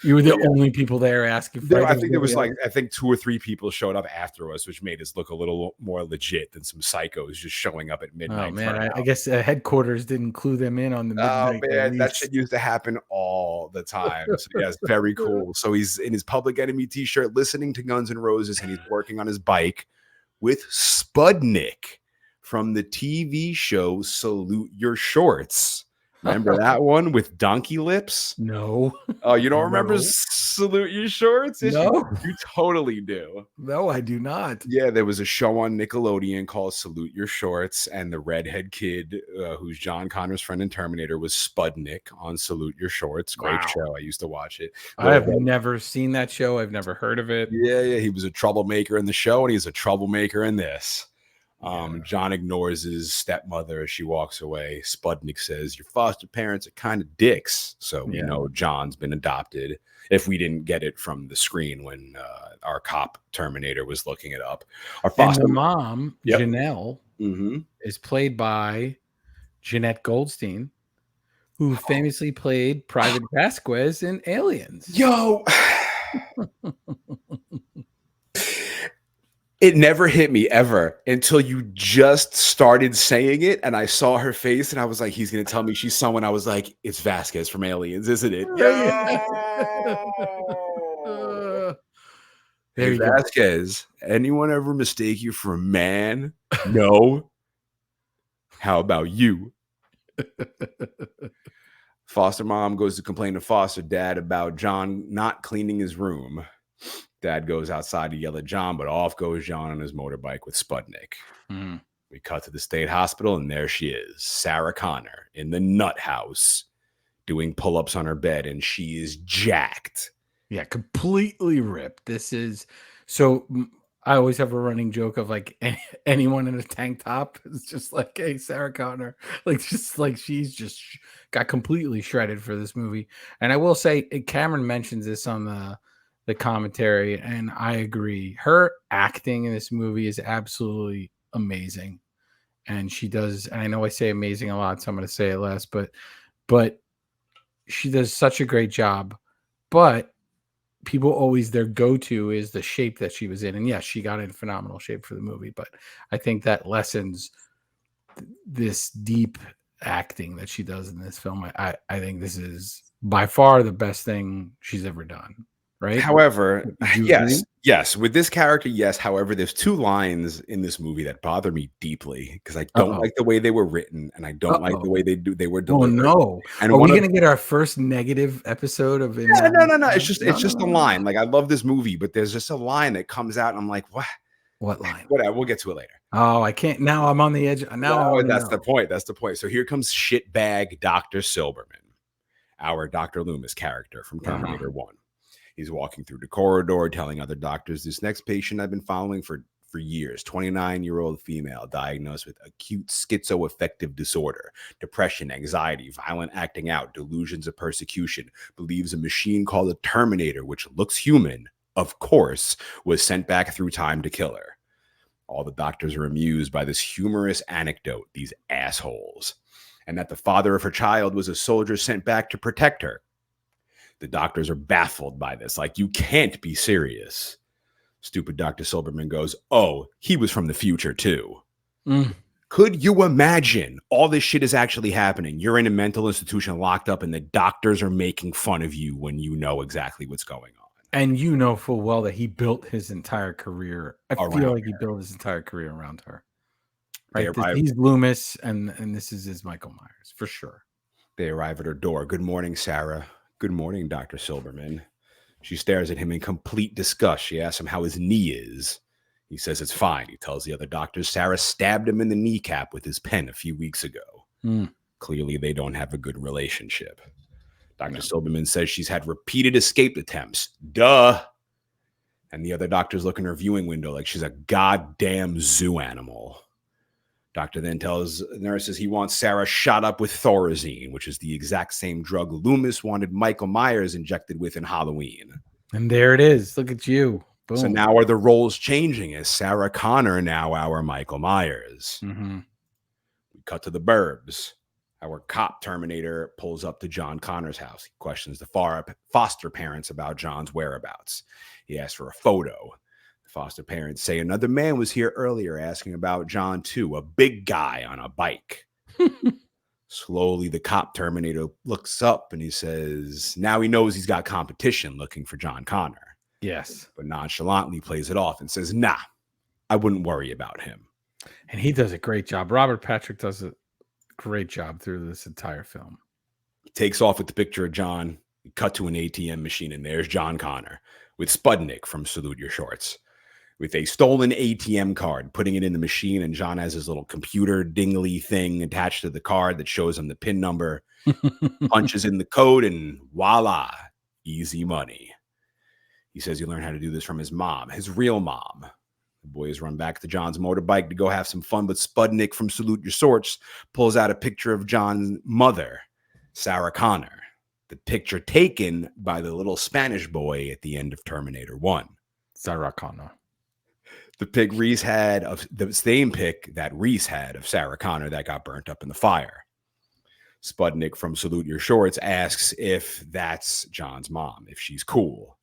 Speaker 3: You were the
Speaker 1: Yeah.
Speaker 3: only people there asking for
Speaker 1: I think there was like, I think 2 or 3 people showed up after us, which made us look a little more legit than some psychos just showing up at midnight.
Speaker 3: Oh man, I guess headquarters didn't clue them in on the
Speaker 1: Oh
Speaker 3: midnight
Speaker 1: man, that
Speaker 3: release.
Speaker 1: shit used to happen all the time. So yeah, it's very cool. So he's in his Public Enemy t-shirt, listening to Guns N' Roses, and he's working on his bike with Spudnik from the TV show Salute Your Shorts. Remember that one with Donkey Lips?
Speaker 3: No.
Speaker 1: Oh, you don't remember
Speaker 3: No.
Speaker 1: Salute Your Shorts? Yes,
Speaker 3: No.
Speaker 1: you totally do.
Speaker 3: No, I do not.
Speaker 1: Yeah, there was a show on Nickelodeon called Salute Your Shorts, and the redhead kid, who's John Connor's friend in Terminator, was Spudnik on Salute Your Shorts. Great
Speaker 3: Wow.
Speaker 1: show. I used to watch it.
Speaker 3: I have never seen that show. I've never heard of it.
Speaker 1: Yeah. He was a troublemaker in the show, and he's a troublemaker in this. John ignores his stepmother as she walks away. Spudnik says, "Your foster parents are kind of dicks." So we know John's been adopted. If we didn't get it from the screen when our cop Terminator was looking it up. Our foster
Speaker 3: mom, Janelle, is played by Jeanette Goldstein, who famously played Private Vasquez in Aliens.
Speaker 1: Yo. It never hit me ever until you just started saying it, and I saw her face, and I was like, he's going to tell me she's someone. I was like, it's Vasquez from Aliens, isn't it? Hey, Vasquez, anyone ever mistake you for a man? No. How about you? Foster mom goes to complain to foster dad about John not cleaning his room. Dad goes outside to yell at John, but off goes John on his motorbike with Spudnik. We cut to the state hospital, and there she is, Sarah Connor, in the nut house, doing pull-ups on her bed, and she is jacked.
Speaker 3: Yeah, completely ripped. This is so. I always have a running joke of like anyone in a tank top is just like, hey, Sarah Connor, like just like she's just got completely shredded for this movie. And I will say, Cameron mentions this on the commentary, and I agree. Her acting in this movie is absolutely amazing, and she does. And I know I say amazing a lot, so I'm going to say it less, but she does such a great job. But people always, their go-to is the shape that she was in, and yes, she got in phenomenal shape for the movie. But I think that lessens this deep acting that she does in this film. I think this is by far the best thing she's ever done. Right.
Speaker 1: However, yes, with this character, yes. However, there's 2 lines in this movie that bother me deeply because I don't like the way they were written, and I don't like the way they were delivered.
Speaker 3: Oh no!
Speaker 1: And
Speaker 3: are we going to get our first negative episode of?
Speaker 1: No. It's just a line. Like, I love this movie, but there's just a line that comes out, and I'm like, what?
Speaker 3: What line?
Speaker 1: Whatever. We'll get to it later.
Speaker 3: Oh, I can't. Now I'm on the edge. Now
Speaker 1: that's the point. That's the point. So here comes shitbag Dr. Silberman, our Dr. Loomis character from Terminator 1. He's walking through the corridor telling other doctors, this next patient I've been following for years, 29-year-old female diagnosed with acute schizoaffective disorder, depression, anxiety, violent acting out, delusions of persecution, believes a machine called a Terminator, which looks human, of course, was sent back through time to kill her. All the doctors are amused by this humorous anecdote, these assholes, and that the father of her child was a soldier sent back to protect her. The doctors are baffled by this. Like, you can't be serious. Stupid Dr. Silberman goes, oh, he was from the future too. Could you imagine all this shit is actually happening? You're in a mental institution locked up, and the doctors are making fun of you when you know exactly what's going on.
Speaker 3: And you know full well that he built his entire career. I feel like he built his entire career around her. Right? He's Loomis, and this is his Michael Myers, for sure.
Speaker 1: They arrive at her door. Good morning, Sarah. Good morning, Dr. Silberman. She stares at him in complete disgust. She asks him how his knee is. He says it's fine. He tells the other doctors Sarah stabbed him in the kneecap with his pen a few weeks ago. Clearly, they don't have a good relationship. Dr. Silberman says she's had repeated escape attempts. Duh. And the other doctors look in her viewing window like she's a goddamn zoo animal. Doctor then tells nurses he wants Sarah shot up with Thorazine, which is the exact same drug Loomis wanted Michael Myers injected with in Halloween.
Speaker 3: And there it is. Look at you. Boom.
Speaker 1: So now are the roles changing? Is Sarah Connor now our Michael Myers?
Speaker 3: Mm-hmm.
Speaker 1: We cut to the burbs. Our cop Terminator pulls up to John Connor's house. He questions the foster parents about John's whereabouts. He asks for a photo. The foster parents say another man was here earlier asking about John too, a big guy on a bike. Slowly, the cop Terminator looks up and he says, now he knows he's got competition looking for John Connor.
Speaker 3: Yes.
Speaker 1: But nonchalantly plays it off and says, nah, I wouldn't worry about him.
Speaker 3: And he does a great job. Robert Patrick does a great job through this entire film.
Speaker 1: He takes off with the picture of John. We cut to an ATM machine, and there's John Connor with Spudnik from Salute Your Shorts with a stolen ATM card, putting it in the machine, and John has his little computer dingly thing attached to the card that shows him the PIN number, punches in the code, and voila, easy money. He says he learned how to do this from his mom, his real mom. The boys run back to John's motorbike to go have some fun, but Spudnik from Salute Your Shorts pulls out a picture of John's mother, Sarah Connor. The picture taken by the little Spanish boy at the end of Terminator 1.
Speaker 3: Sarah Connor.
Speaker 1: The pic Reese had of the same pic that Reese had of Sarah Connor that got burnt up in the fire. Spudnik from Salute Your Shorts asks if that's John's mom, if she's cool.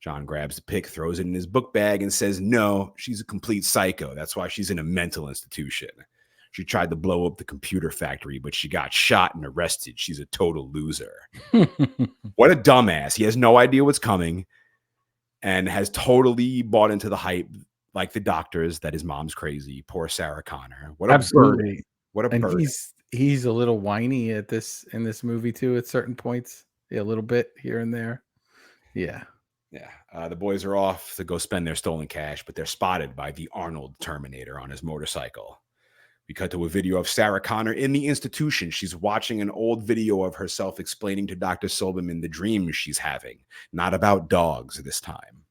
Speaker 1: John grabs the pic, throws it in his book bag, and says, no, she's a complete psycho. That's why she's in a mental institution. She tried to blow up the computer factory, but she got shot and arrested. She's a total loser. What a dumbass. He has no idea what's coming and has totally bought into the hype, like the doctors, that his mom's crazy. Poor Sarah Connor. What a
Speaker 3: Absolutely.
Speaker 1: burden. What a
Speaker 3: And
Speaker 1: burden.
Speaker 3: he's a little whiny in this movie too at certain points. Yeah, a little bit here and there. Yeah.
Speaker 1: Yeah, the boys are off to go spend their stolen cash, but they're spotted by the Arnold Terminator on his motorcycle. We cut to a video of Sarah Connor in the institution. She's watching an old video of herself explaining to Dr. Silberman the dreams she's having, not about dogs this time.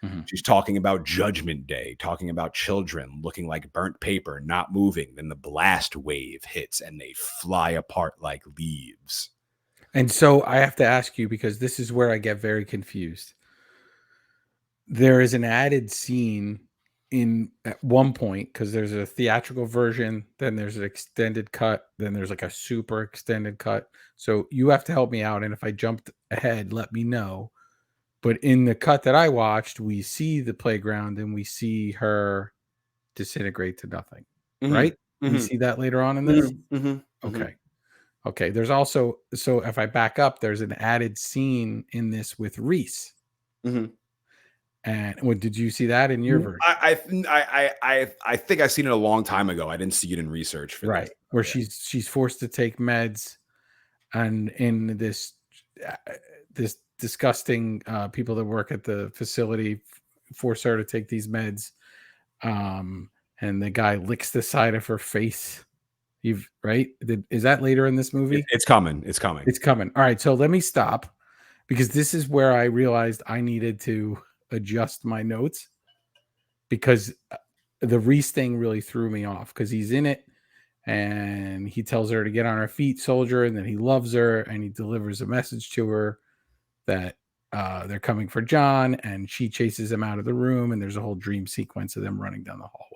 Speaker 1: Mm-hmm. She's talking about Judgment Day, talking about children looking like burnt paper, not moving. Then the blast wave hits and they fly apart like leaves.
Speaker 3: And so I have to ask you, because this is where I get very confused. There is an added scene at one point, because there's a theatrical version, then there's an extended cut, then there's like a super extended cut. So you have to help me out. And if I jumped ahead, let me know. But in the cut that I watched, we see the playground and we see her disintegrate to nothing. Mm-hmm. Right? Mm-hmm. You see that later on in this? Mm-hmm. Okay. Okay. There's also, so if I back up, there's an added scene in this with Reese. Mm-hmm. And what did you see that in your version?
Speaker 1: I think I've seen it a long time ago. I didn't see it in research for
Speaker 3: right, where she's forced to take meds, and in this disgusting people that work at the facility force her to take these meds, and the guy licks the side of her face. Is that later in this movie?
Speaker 1: It's coming.
Speaker 3: All right, so let me stop, because this is where I realized I needed to adjust my notes, because the Reese thing really threw me off, because he's in it and he tells her to get on her feet, soldier, and then he loves her and he delivers a message to her that they're coming for John, and she chases him out of the room, and there's a whole dream sequence of them running down the hallway.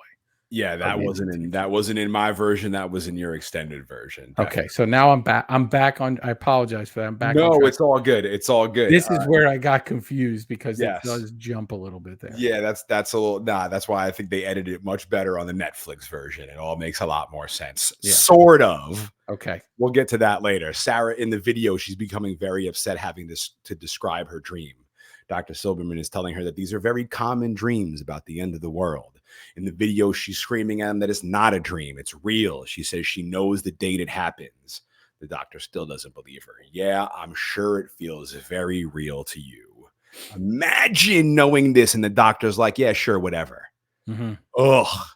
Speaker 1: Yeah, that wasn't in my version. That was in your extended version.
Speaker 3: Definitely. Okay, so now I'm back on. I apologize for that. I'm back.
Speaker 1: No, it's all good. It's all good.
Speaker 3: This is where I got confused, because it does jump a little bit there.
Speaker 1: Yeah, that's a little. That's why I think they edited it much better on the Netflix version. It all makes a lot more sense. Yeah. Sort of.
Speaker 3: Okay,
Speaker 1: we'll get to that later. Sarah, in the video, she's becoming very upset having this to describe her dream. Dr. Silberman is telling her that these are very common dreams about the end of the world. In the video, she's screaming at him that it's not a dream, it's real. She says she knows the date it happens. The doctor still doesn't believe her. Yeah, I'm sure it feels very real to you. Imagine knowing this, and the doctor's like, yeah, sure, whatever. Mm-hmm. Ugh.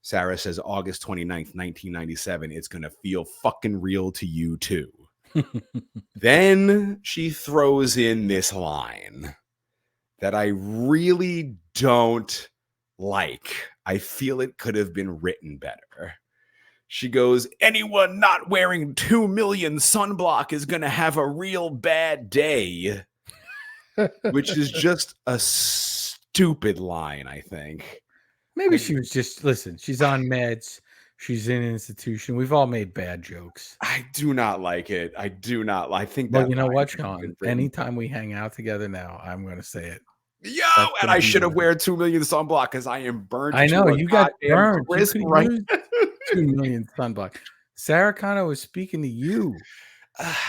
Speaker 1: Sarah says August 29th, 1997, it's going to feel fucking real to you too. Then she throws in this line that I really don't like. I feel it could have been written better. She goes, anyone not wearing 2 million sunblock is going to have a real bad day, which is just a stupid line, I think.
Speaker 3: Maybe she was just, listen, she's on meds. She's in an institution. We've all made bad jokes.
Speaker 1: I do not like it. I do not. I think
Speaker 3: Well,
Speaker 1: that
Speaker 3: you know
Speaker 1: line
Speaker 3: what,
Speaker 1: could have been
Speaker 3: Shawn?
Speaker 1: written.
Speaker 3: Anytime we hang out together now, I'm going to say it.
Speaker 1: Yo,
Speaker 3: That's
Speaker 1: and
Speaker 3: gonna
Speaker 1: I
Speaker 3: be
Speaker 1: should have
Speaker 3: the-
Speaker 1: wear 2 million sunblock because I am burnt.
Speaker 3: I know
Speaker 1: to a
Speaker 3: you got
Speaker 1: goddamn
Speaker 3: burned. You
Speaker 1: crisp
Speaker 3: could
Speaker 1: right.
Speaker 3: use 2 million sunblock. Sarah Connor was speaking to you.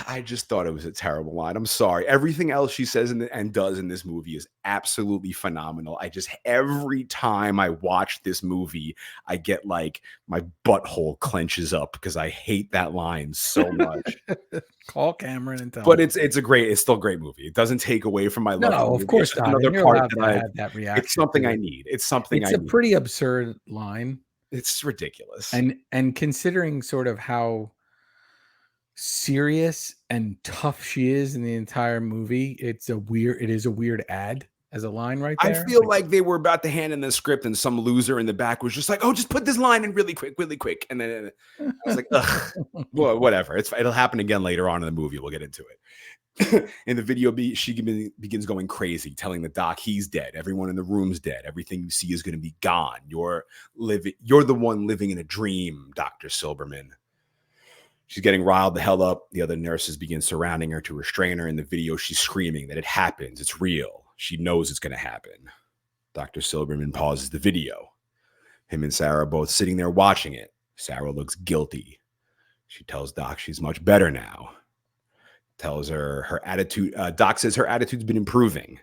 Speaker 1: I just thought it was a terrible line. I'm sorry. Everything else she says and does in this movie is absolutely phenomenal. I just, every time I watch this movie, I get like my butthole clenches up because I hate that line so much.
Speaker 3: Call Cameron and tell
Speaker 1: But
Speaker 3: him.
Speaker 1: it's still a great movie. It doesn't take away from my love.
Speaker 3: No,
Speaker 1: for the
Speaker 3: of
Speaker 1: movie.
Speaker 3: course
Speaker 1: It's just
Speaker 3: not.
Speaker 1: another
Speaker 3: And you're
Speaker 1: part
Speaker 3: allowed
Speaker 1: that
Speaker 3: to
Speaker 1: I.
Speaker 3: have that reaction.
Speaker 1: It's something
Speaker 3: to
Speaker 1: I
Speaker 3: it.
Speaker 1: need. It's something
Speaker 3: It's
Speaker 1: I
Speaker 3: a
Speaker 1: need.
Speaker 3: pretty absurd line.
Speaker 1: It's ridiculous.
Speaker 3: And considering sort of how serious and tough she is in the entire movie, it is a weird ad as a line right
Speaker 1: I
Speaker 3: there.
Speaker 1: feel like they were about to hand in the script and some loser in the back was just like, oh, just put this line in really quick. And then I was like, ugh, well, whatever. It'll happen again later on in the movie. We'll get into it. In the video, she begins going crazy, telling the doc he's dead. Everyone in the room's dead. Everything you see is going to be gone. You're the one living in a dream, Dr. Silberman. She's getting riled the hell up. The other nurses begin surrounding her to restrain her. In the video, she's screaming that it happens. It's real. She knows it's going to happen. Dr. Silberman pauses the video. Him and Sarah are both sitting there watching it. Sarah looks guilty. She tells Doc she's much better now. Tells her attitude. Doc says her attitude's been improving.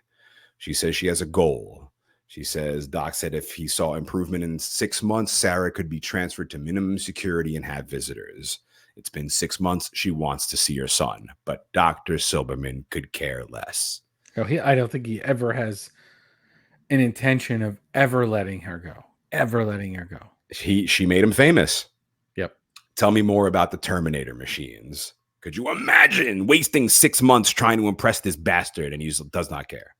Speaker 1: She says she has a goal. She says Doc said if he saw improvement in 6 months, Sarah could be transferred to minimum security and have visitors. It's been 6 months. She wants to see her son, but Dr. Silberman could care less.
Speaker 3: I don't think he ever has an intention of ever letting her go.
Speaker 1: She made him famous.
Speaker 3: Yep.
Speaker 1: Tell me more about the Terminator machines. Could you imagine wasting 6 months trying to impress this bastard? And he does not care.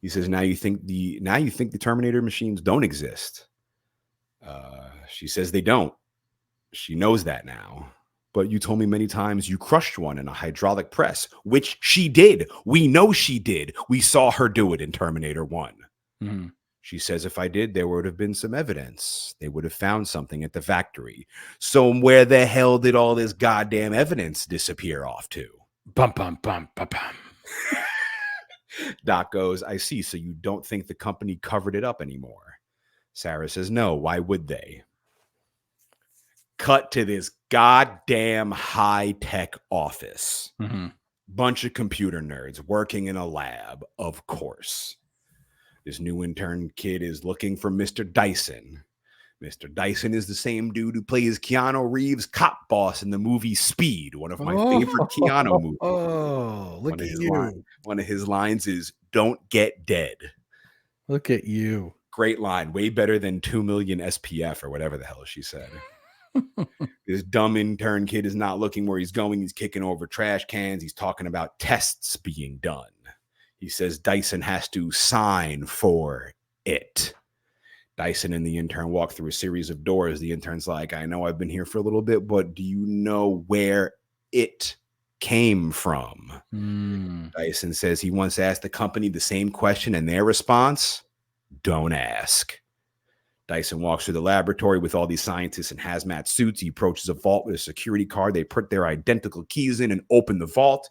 Speaker 1: He says, now you think the Terminator machines don't exist. She says they don't. She knows that now. But you told me many times you crushed one in a hydraulic press, which she did. We know she did. We saw her do it in Terminator 1.
Speaker 3: Mm-hmm.
Speaker 1: She says if I did, there would have been some evidence. They would have found something at the factory. So where the hell did all this goddamn evidence disappear off to?
Speaker 3: Bum, bum, bum, bum, bum.
Speaker 1: Doc goes, I see. So you don't think the company covered it up anymore? Sarah says, no. Why would they? Cut to this goddamn high-tech office.
Speaker 3: Mm-hmm.
Speaker 1: Bunch of computer nerds working in a lab, of course. This new intern kid is looking for Mr. Dyson. Mr. Dyson is the same dude who plays Keanu Reeves' cop boss in the movie Speed, one of my favorite Keanu movies.
Speaker 3: Oh, look at you.
Speaker 1: One of his lines is, don't get dead.
Speaker 3: Look at you.
Speaker 1: Great line. Way better than 2 million SPF or whatever the hell she said. This dumb intern kid is not looking where he's going. He's kicking over trash cans. He's talking about tests being done. He says Dyson has to sign for it. Dyson and the intern walk through a series of doors. The intern's like, I know I've been here for a little bit, but do you know where it came from? Dyson says he once asked the company the same question, and their response, don't ask. Dyson walks through the laboratory with all these scientists in hazmat suits. He approaches a vault with a security card. They put their identical keys in and open the vault.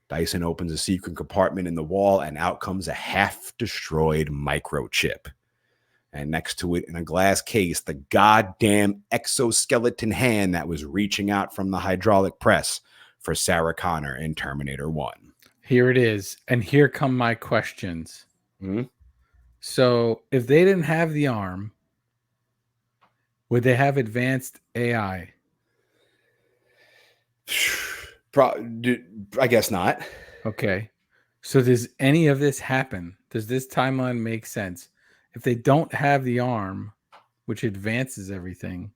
Speaker 1: Dyson opens a secret compartment in the wall, and out comes a half-destroyed microchip. And next to it, in a glass case, the goddamn exoskeleton hand that was reaching out from the hydraulic press for Sarah Connor in Terminator 1.
Speaker 3: Here it is. And here come my questions.
Speaker 1: Mm-hmm.
Speaker 3: So if they didn't have the arm, would they have advanced AI?
Speaker 1: I guess not.
Speaker 3: Okay. So does any of this happen? Does this timeline make sense? If they don't have the arm, which advances everything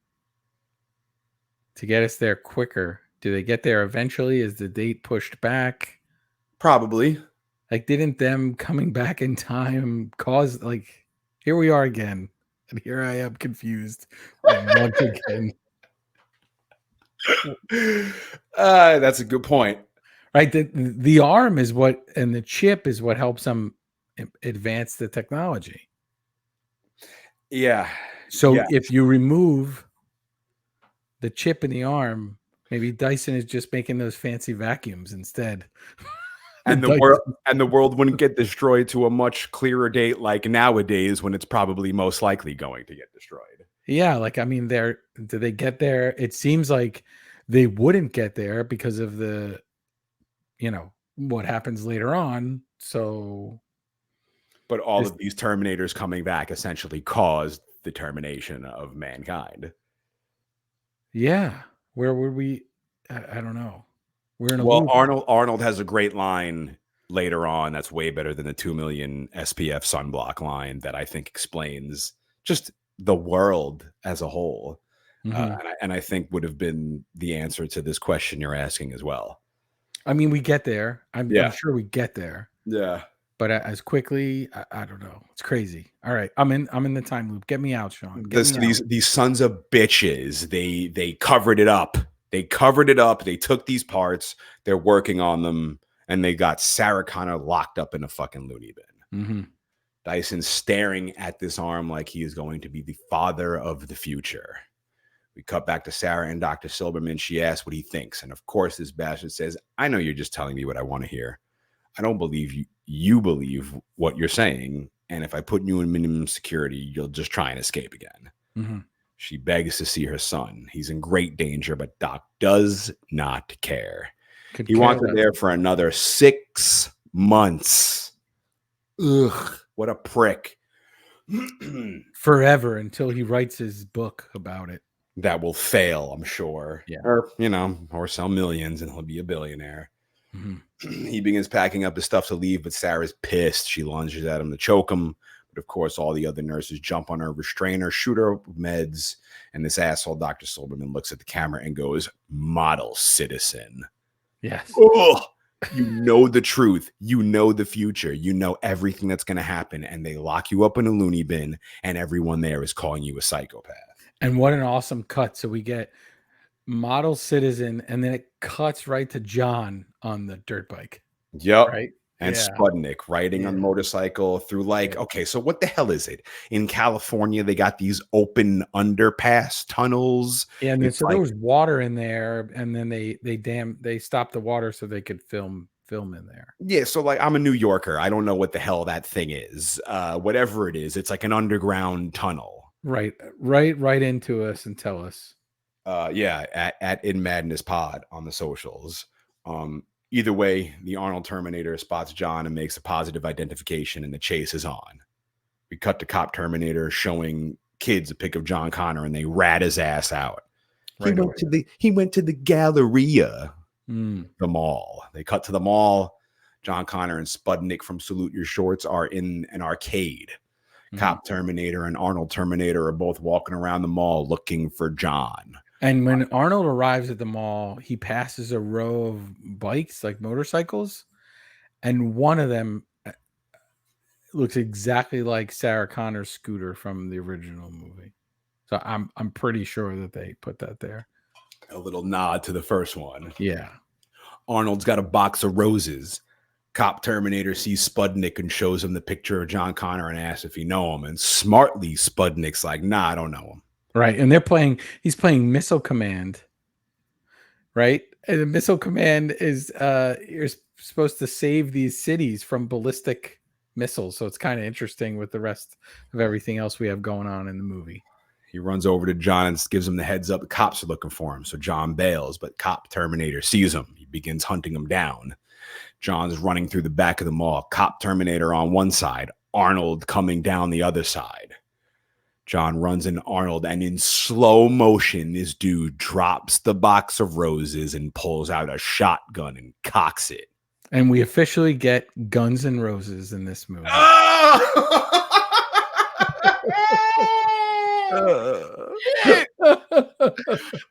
Speaker 3: to get us there quicker, Do they get there eventually? Is the date pushed back?
Speaker 1: Probably.
Speaker 3: Like, didn't them coming back in time cause, like, here we are again, and here I am confused once again.
Speaker 1: That's a good point.
Speaker 3: Right? The arm is what, and the chip is what helps them advance the technology.
Speaker 1: Yeah.
Speaker 3: So
Speaker 1: Yeah.
Speaker 3: if you remove the chip in the arm, maybe Dyson is just making those fancy vacuums instead.
Speaker 1: And the world wouldn't get destroyed to a much clearer date like nowadays when it's probably most likely going to get destroyed.
Speaker 3: Yeah, like, I mean, do they get there? It seems like they wouldn't get there because of the, what happens later on. So,
Speaker 1: But all of these Terminators coming back essentially caused the termination of mankind.
Speaker 3: Yeah, where would we? I don't know. We're in a
Speaker 1: Well,
Speaker 3: loop.
Speaker 1: Arnold has a great line later on that's way better than the 2 million SPF sunblock line that I think explains just the world as a whole. And I think would have been the answer to this question you're asking as well.
Speaker 3: I mean, we get there. I'm sure we get there.
Speaker 1: Yeah.
Speaker 3: But as quickly, I don't know. It's crazy. All right, I'm in the time loop. Get me out, Shawn.
Speaker 1: These sons of bitches, they covered it up. They covered it up. They took these parts. They're working on them, and they got Sarah Connor locked up in a fucking loony bin.
Speaker 3: Mm-hmm.
Speaker 1: Dyson staring at this arm like he is going to be the father of the future. We cut back to Sarah and Dr. Silberman. She asks what he thinks, and of course, this bastard says, "I know you're just telling me what I want to hear. I don't believe you. You believe what you're saying, and if I put you in minimum security, you'll just try and escape again."
Speaker 3: Mm-hmm.
Speaker 1: She begs to see her son. He's in great danger, but Doc does not care. He wants her there for another 6 months. Ugh, what a prick.
Speaker 3: Forever until he writes his book about it.
Speaker 1: That will fail, I'm sure.
Speaker 3: Yeah.
Speaker 1: Or sell millions and he'll be a billionaire. Mm-hmm. He begins packing up his stuff to leave, but Sarah's pissed. She lunges at him to choke him. But of course, all the other nurses jump on her, restrain her, shoot her with meds. And this asshole, Dr. Silberman, looks at the camera and goes, "Model citizen."
Speaker 3: Yes.
Speaker 1: Oh, you know the truth. You know the future. You know everything that's going to happen. And they lock you up in a loony bin, and everyone there is calling you a psychopath.
Speaker 3: And what an awesome cut. So we get model citizen, and then it cuts right to John on the dirt bike.
Speaker 1: Yep.
Speaker 3: Right.
Speaker 1: And Sputnik riding on a motorcycle through okay, so what the hell is it? In California, they got these open underpass tunnels.
Speaker 3: Yeah, and so there was water in there, and then they stopped the water so they could film in there.
Speaker 1: Yeah, so I'm a New Yorker. I don't know what the hell that thing is. Whatever it is, it's like an underground tunnel.
Speaker 3: Right into us and tell us.
Speaker 1: At In Madness Pod on the socials. Either way, the Arnold Terminator spots John and makes a positive identification, and the chase is on. We cut to Cop Terminator showing kids a pic of John Connor, and they rat his ass out. He went to the Galleria, the mall. They cut to the mall. John Connor and Sputnik from Salute Your Shorts are in an arcade. Cop Terminator and Arnold Terminator are both walking around the mall looking for John.
Speaker 3: And when Arnold arrives at the mall, he passes a row of bikes, like motorcycles, and one of them looks exactly like Sarah Connor's scooter from the original movie. So I'm pretty sure that they put that there.
Speaker 1: A little nod to the first one.
Speaker 3: Yeah.
Speaker 1: Arnold's got a box of roses. Cop Terminator sees Sputnik and shows him the picture of John Connor and asks if he know him. And smartly, Sputnik's like, "Nah, I don't know him."
Speaker 3: Right. And he's playing Missile Command. Right. And the Missile Command is you're supposed to save these cities from ballistic missiles. So it's kind of interesting with the rest of everything else we have going on in the movie.
Speaker 1: He runs over to John and gives him the heads up. The cops are looking for him. So John bails, but Cop Terminator sees him. He begins hunting him down. John's running through the back of the mall. Cop Terminator on one side, Arnold coming down the other side. John runs in Arnold, and in slow motion, this dude drops the box of roses and pulls out a shotgun and cocks it.
Speaker 3: And we officially get Guns N' Roses in this movie.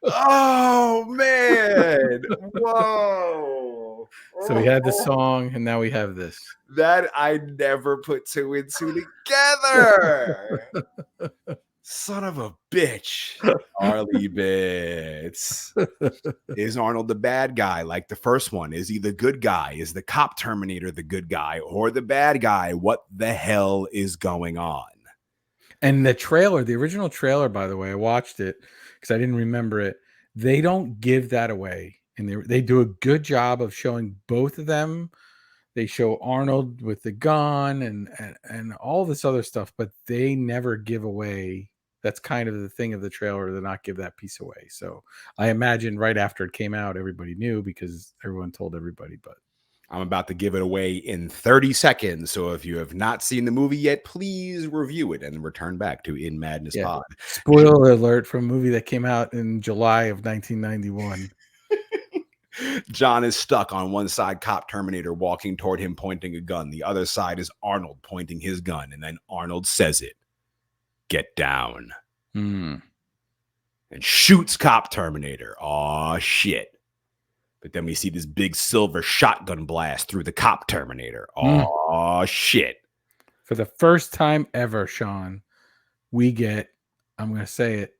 Speaker 1: Oh man! Whoa!
Speaker 3: So we had the song, and now we have this.
Speaker 1: That I never put two and two together. Son of a bitch. Harley Bits. Is Arnold the bad guy like the first one? Is he the good guy? Is the cop Terminator the good guy or the bad guy? What the hell is going on?
Speaker 3: And the trailer, the original trailer, by the way, I watched it because I didn't remember it. They don't give that away. And they do a good job of showing both of them. They show Arnold with the gun and all this other stuff, but they never give away. That's kind of the thing of the trailer, to not give that piece away. So I imagine right after it came out, everybody knew because everyone told everybody. But
Speaker 1: I'm about to give it away in 30 seconds. So if you have not seen the movie yet, please review it and return back to In Madness Pod.
Speaker 3: Spoiler alert from a movie that came out in July of 1991.
Speaker 1: John is stuck on one side, cop Terminator walking toward him, pointing a gun. The other side is Arnold pointing his gun. And then Arnold says it. Get down. And shoots cop Terminator. Aw, shit. But then we see this big silver shotgun blast through the cop Terminator. Aw, shit.
Speaker 3: For the first time ever, Shawn, we get, I'm going to say it,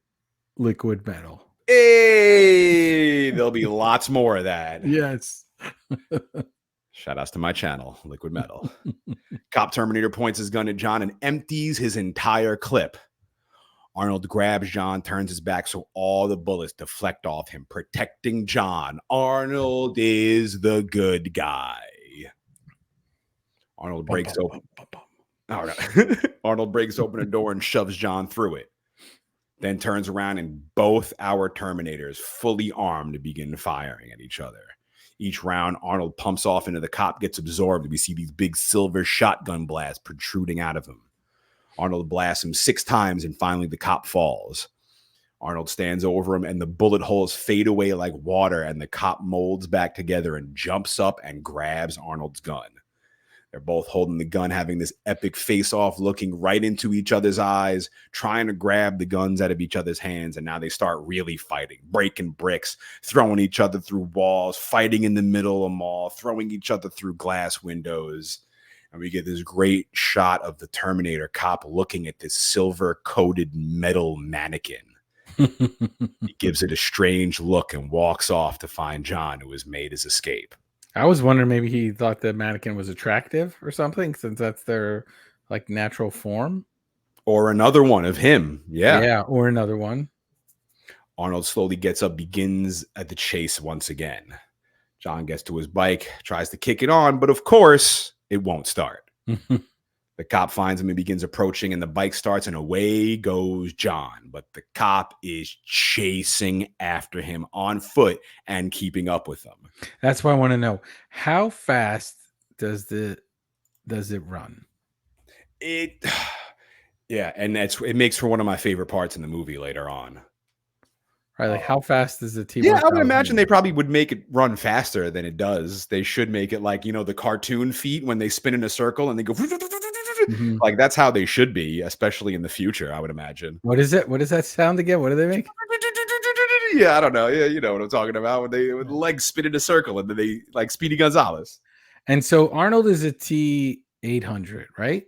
Speaker 3: liquid metal.
Speaker 1: Hey, there'll be lots more of that.
Speaker 3: Yes.
Speaker 1: Shout outs to my channel, Liquid Metal. Cop Terminator points his gun at John and empties his entire clip. Arnold grabs John, turns his back so all the bullets deflect off him, protecting John. Arnold is the good guy. Arnold breaks open. Oh, no. Arnold breaks open a door and shoves John through it. Then turns around and both our Terminators, fully armed, begin firing at each other. Each round, Arnold pumps off into the cop, gets absorbed. We see these big silver shotgun blasts protruding out of him. Arnold blasts him 6 times, and finally the cop falls. Arnold stands over him, and the bullet holes fade away like water, and the cop molds back together and jumps up and grabs Arnold's gun. They're both holding the gun, having this epic face-off, looking right into each other's eyes, trying to grab the guns out of each other's hands, and now they start really fighting, breaking bricks, throwing each other through walls, fighting in the middle of a mall, throwing each other through glass windows. And we get this great shot of the Terminator cop looking at this silver-coated metal mannequin. He gives it a strange look and walks off to find John, who has made his escape.
Speaker 3: I was wondering maybe he thought the mannequin was attractive or something, since that's their like natural form.
Speaker 1: Or another one of him. Yeah,
Speaker 3: or another one.
Speaker 1: Arnold slowly gets up, begins at the chase once again. John gets to his bike, tries to kick it on, but of course, it won't start. The cop finds him and begins approaching, and the bike starts, and away goes John. But the cop is chasing after him on foot and keeping up with him.
Speaker 3: That's why I want to know, how fast does it run?
Speaker 1: Yeah, and it makes for one of my favorite parts in the movie later on.
Speaker 3: Right, like how fast does the T?
Speaker 1: Yeah, I would imagine they probably would make it run faster than it does. They should make it like, the cartoon feet when they spin in a circle and they go like that's how they should be, especially in the future, I would imagine.
Speaker 3: What is it? What does that sound again? What do they make?
Speaker 1: Yeah, I don't know. Yeah, you know what I'm talking about, when the legs spin in a circle and then they like Speedy Gonzalez.
Speaker 3: And so Arnold is a T800, right?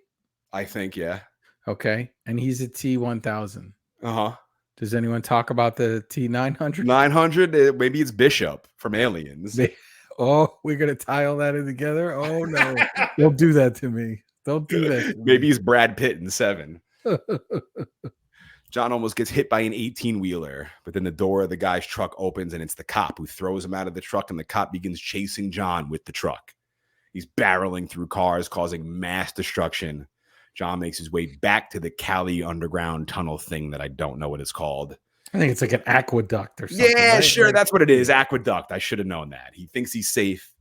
Speaker 1: I think, yeah.
Speaker 3: Okay, and he's a T1000.
Speaker 1: Uh-huh.
Speaker 3: Does anyone talk about the T900?
Speaker 1: 900, maybe it's Bishop from Aliens.
Speaker 3: We're going to tie all that in together? Oh, no. Don't do that to me. Don't do that to
Speaker 1: Maybe he's Brad Pitt in 7. John almost gets hit by an 18-wheeler, but then the door of the guy's truck opens, and it's the cop who throws him out of the truck, and the cop begins chasing John with the truck. He's barreling through cars, causing mass destruction. John makes his way back to the Cali underground tunnel thing that I don't know what it's called.
Speaker 3: I think it's like an aqueduct or something.
Speaker 1: Yeah,
Speaker 3: right?
Speaker 1: sure. That's what it is. Aqueduct. I should have known that. He thinks he's safe.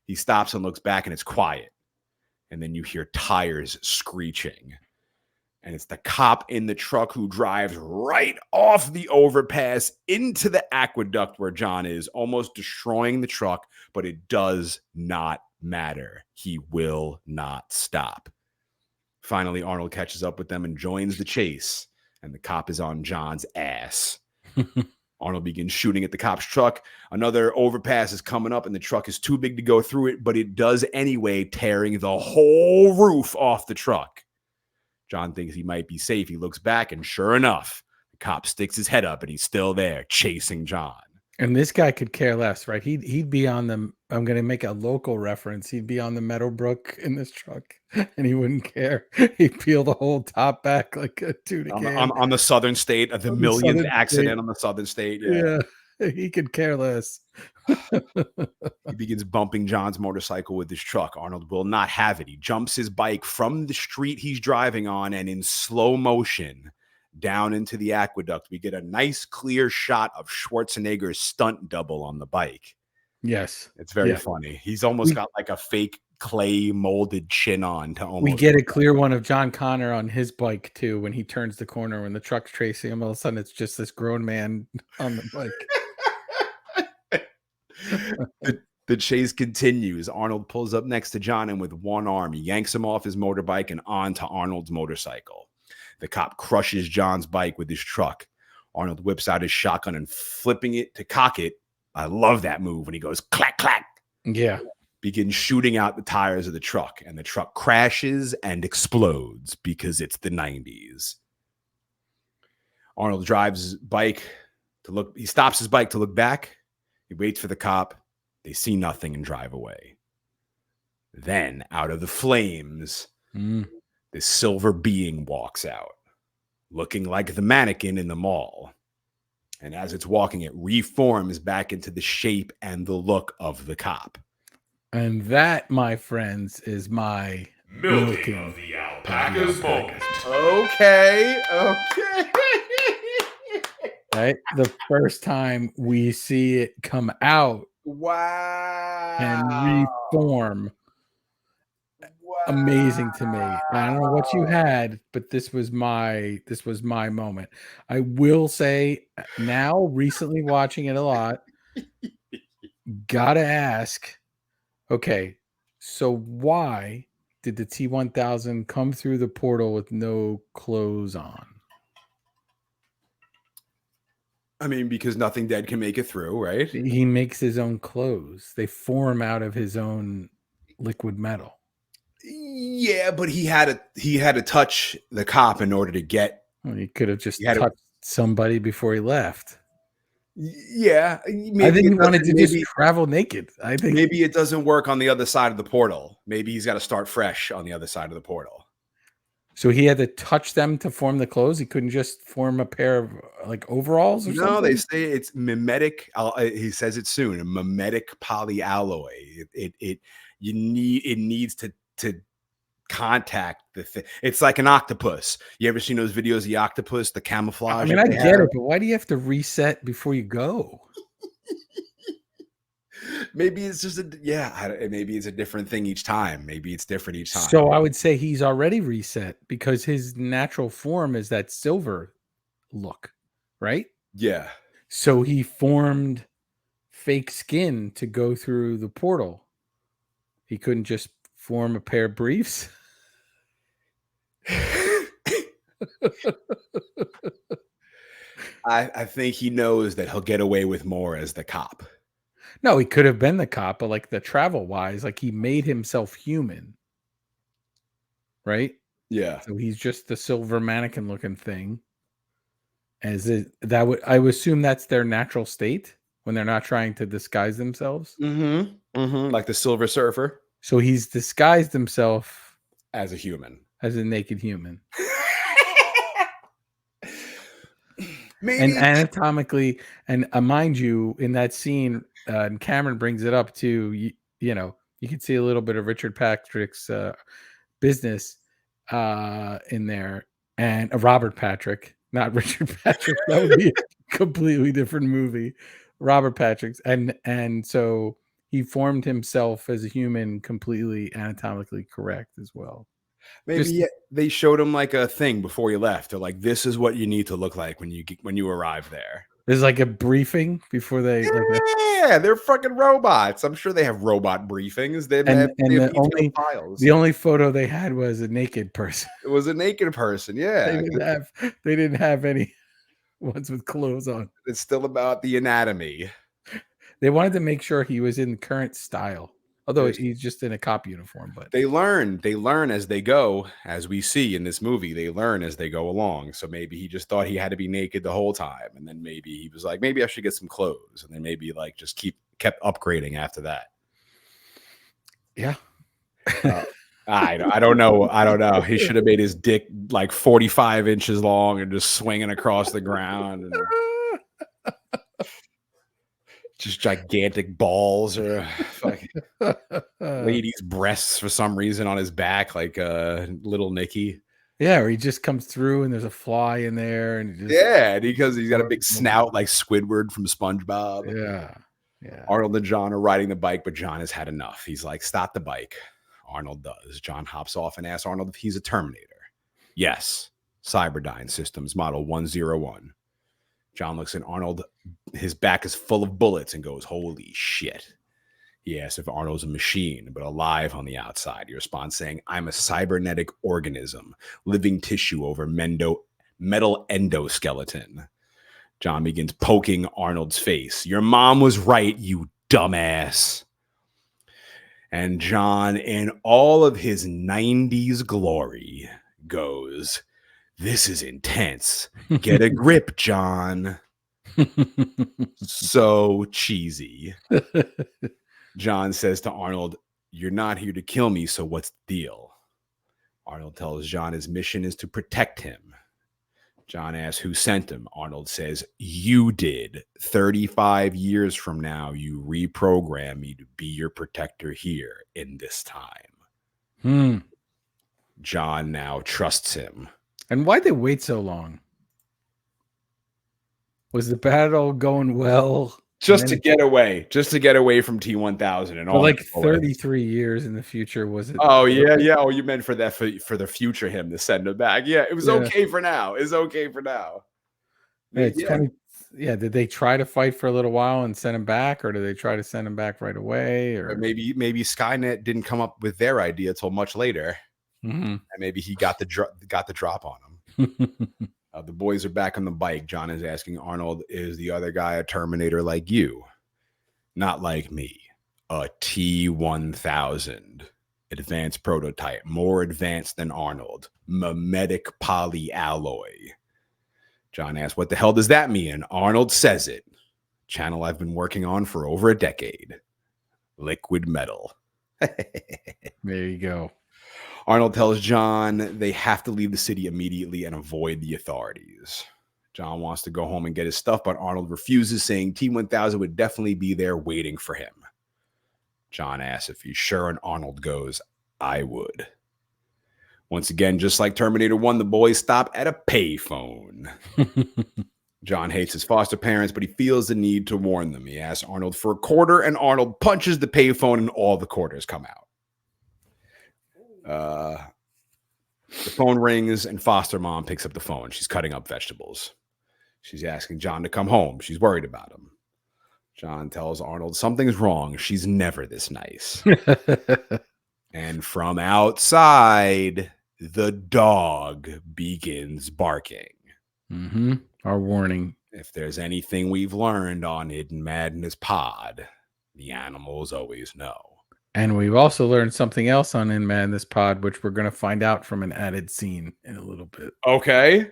Speaker 1: He stops and looks back, and it's quiet. And then you hear tires screeching. And it's the cop in the truck who drives right off the overpass into the aqueduct where John is, almost destroying the truck, but it does not matter. He will not stop. Finally, Arnold catches up with them and joins the chase, and the cop is on John's ass. Arnold begins shooting at the cop's truck. Another overpass is coming up, and the truck is too big to go through it, but it does anyway, tearing the whole roof off the truck. John thinks he might be safe. He looks back, and sure enough, the cop sticks his head up, and he's still there, chasing John.
Speaker 3: And this guy could care less, right? He'd be on the, I'm going to make a local reference. He'd be on the Meadowbrook in this truck, and he wouldn't care. He'd peel the whole top back like a tuna can.
Speaker 1: On the Southern State, the millionth accident on the Southern State.
Speaker 3: Yeah, he could care less.
Speaker 1: He begins bumping John's motorcycle with his truck. Arnold will not have it. He jumps his bike from the street he's driving on, and in slow motion down into the aqueduct, we get a nice clear shot of Schwarzenegger's stunt double on the bike.
Speaker 3: Yes.
Speaker 1: It's very funny. He's almost got like a fake clay molded chin on to almost.
Speaker 3: We get a clear one of John Connor on his bike too when he turns the corner when the truck's chasing him. All of a sudden, it's just this grown man on the bike.
Speaker 1: The chase continues. Arnold pulls up next to John, and with one arm, he yanks him off his motorbike and onto Arnold's motorcycle. The cop crushes John's bike with his truck. Arnold whips out his shotgun and flipping it to cock it. I love that move when he goes clack, clack.
Speaker 3: Yeah.
Speaker 1: Begins shooting out the tires of the truck, and the truck crashes and explodes because it's the 90s. Arnold drives his bike to look. He stops his bike to look back. He waits for the cop. They see nothing and drive away. Then, out of the flames, this silver being walks out, looking like the mannequin in the mall. And as it's walking, it reforms back into the shape and the look of the cop.
Speaker 3: And that, my friends, is my
Speaker 4: milking of the alpaca's moment.
Speaker 1: Okay.
Speaker 3: Right? The first time we see it come out
Speaker 1: Wow.
Speaker 3: and reform. Wow. Amazing to me. I don't know what you had, but this was my moment. I will say now, recently watching it a lot, gotta ask, okay, so why did the T-1000 come through the portal with no clothes on?
Speaker 1: I mean, because nothing dead can make it through, right?
Speaker 3: He makes his own clothes. They form out of his own liquid metal.
Speaker 1: Yeah, but he had to touch the cop in order to get.
Speaker 3: Well, he could have just touched somebody before he left.
Speaker 1: Yeah, maybe
Speaker 3: I think he wanted to just travel naked. I think
Speaker 1: maybe it doesn't work on the other side of the portal. Maybe he's got to start fresh on the other side of the portal.
Speaker 3: So he had to touch them to form the clothes. He couldn't just form a pair of like overalls or something.
Speaker 1: No, they say it's mimetic. He says it soon. A mimetic polyalloy. It needs to contact the thing. It's like an octopus. You ever seen those videos of the octopus, the camouflage?
Speaker 3: I mean, I get it, but why do you have to reset before you go?
Speaker 1: Maybe it's just maybe it's a different thing each time. Maybe it's different each time.
Speaker 3: So I would say he's already reset because his natural form is that silver look, right?
Speaker 1: Yeah.
Speaker 3: So he formed fake skin to go through the portal. He couldn't just form a pair of briefs.
Speaker 1: I think he knows that he'll get away with more as the cop.
Speaker 3: No, he could have been the cop, but like the travel wise, like he made himself human. Right?
Speaker 1: Yeah.
Speaker 3: So he's just the silver mannequin looking thing. I would assume that's their natural state when they're not trying to disguise themselves.
Speaker 1: Like the Silver Surfer.
Speaker 3: So he's disguised himself
Speaker 1: as a human,
Speaker 3: as a naked human.
Speaker 1: Maybe.
Speaker 3: And anatomically, and mind you, in that scene, and Cameron brings it up too. You know, you can see a little bit of Richard Patrick's business in there, and Robert Patrick, not Richard Patrick. That would be a completely different movie. Robert Patrick's, and so he formed himself as a human, completely anatomically correct as well.
Speaker 1: Maybe they showed him like a thing before you left. They're like, "This is what you need to look like when you arrive there."
Speaker 3: There's like a briefing before they.
Speaker 1: Yeah, they're fucking robots. I'm sure they have robot briefings.
Speaker 3: The only photo they had was a naked person.
Speaker 1: It was a naked person. Yeah,
Speaker 3: They didn't have any. Ones with clothes on.
Speaker 1: It's still about the anatomy.
Speaker 3: They wanted to make sure he was in current style. Although he's just in a cop uniform, but
Speaker 1: They learn as they go, as we see in this movie. They learn as they go along. So maybe he just thought he had to be naked the whole time, and then maybe he was like, maybe I should get some clothes, and then maybe like just kept upgrading after that.
Speaker 3: yeah.
Speaker 1: I don't know. He should have made his dick like 45 inches long and just swinging across the ground. And just gigantic balls or ladies' breasts for some reason on his back, like little Nicky.
Speaker 3: Yeah, or he just comes through and there's a fly in there, and
Speaker 1: because he's got a big snout like Squidward from SpongeBob.
Speaker 3: Yeah.
Speaker 1: Arnold and John are riding the bike, but John has had enough. He's like, "Stop the bike." Arnold does. John hops off and asks Arnold if he's a Terminator. Yes, Cyberdyne Systems Model 101. John looks at Arnold. His back is full of bullets and goes, "Holy shit." He asks if Arnold's a machine, but alive on the outside. He responds saying, "I'm a cybernetic organism, living tissue over metal endoskeleton." John begins poking Arnold's face. "Your mom was right, you dumbass." And John, in all of his 90s glory, goes, "This is intense. Get a grip, John." So cheesy. John says to Arnold, "You're not here to kill me, so what's the deal?" Arnold tells John his mission is to protect him. John asks who sent him. Arnold says, "You did. 35 years from now, you reprogram me to be your protector here in this time." John now trusts him.
Speaker 3: And why'd they wait so long? Was the battle going well?
Speaker 1: Just to get away from T-1000 and all.
Speaker 3: Like 33 years in the future, was it?
Speaker 1: Oh yeah. Oh, you meant for that for the future him to send him back. Yeah, it was okay for now. It's okay for now.
Speaker 3: It's 20. Yeah, did they try to fight for a little while and send him back, or did they try to send him back right away? Or
Speaker 1: maybe Skynet didn't come up with their idea till much later, and maybe he got the drop on him. The boys are back on the bike. John is asking Arnold, "Is the other guy a Terminator like you?" "Not like me. A T-1000. Advanced prototype. More advanced than Arnold. Mimetic polyalloy." John asks, "What the hell does that mean?" Arnold says it. "Channel I've been working on for over a decade. Liquid metal."
Speaker 3: There you go.
Speaker 1: Arnold tells John they have to leave the city immediately and avoid the authorities. John wants to go home and get his stuff, but Arnold refuses, saying T-1000 would definitely be there waiting for him. John asks if he's sure, and Arnold goes, "I would." Once again, just like Terminator 1, the boys stop at a payphone. John hates his foster parents, but he feels the need to warn them. He asks Arnold for a quarter, and Arnold punches the payphone, and all the quarters come out. The phone rings, and foster mom picks up the phone. She's cutting up vegetables. She's asking John to come home. She's worried about him. John tells Arnold something's wrong. She's never this nice. And from outside, the dog begins barking.
Speaker 3: Our warning.
Speaker 1: If there's anything we've learned on Hidden Madness Pod, the animals always know.
Speaker 3: And we've also learned something else on In Madness Pod, which we're going to find out from an added scene in a little bit.
Speaker 1: Okay.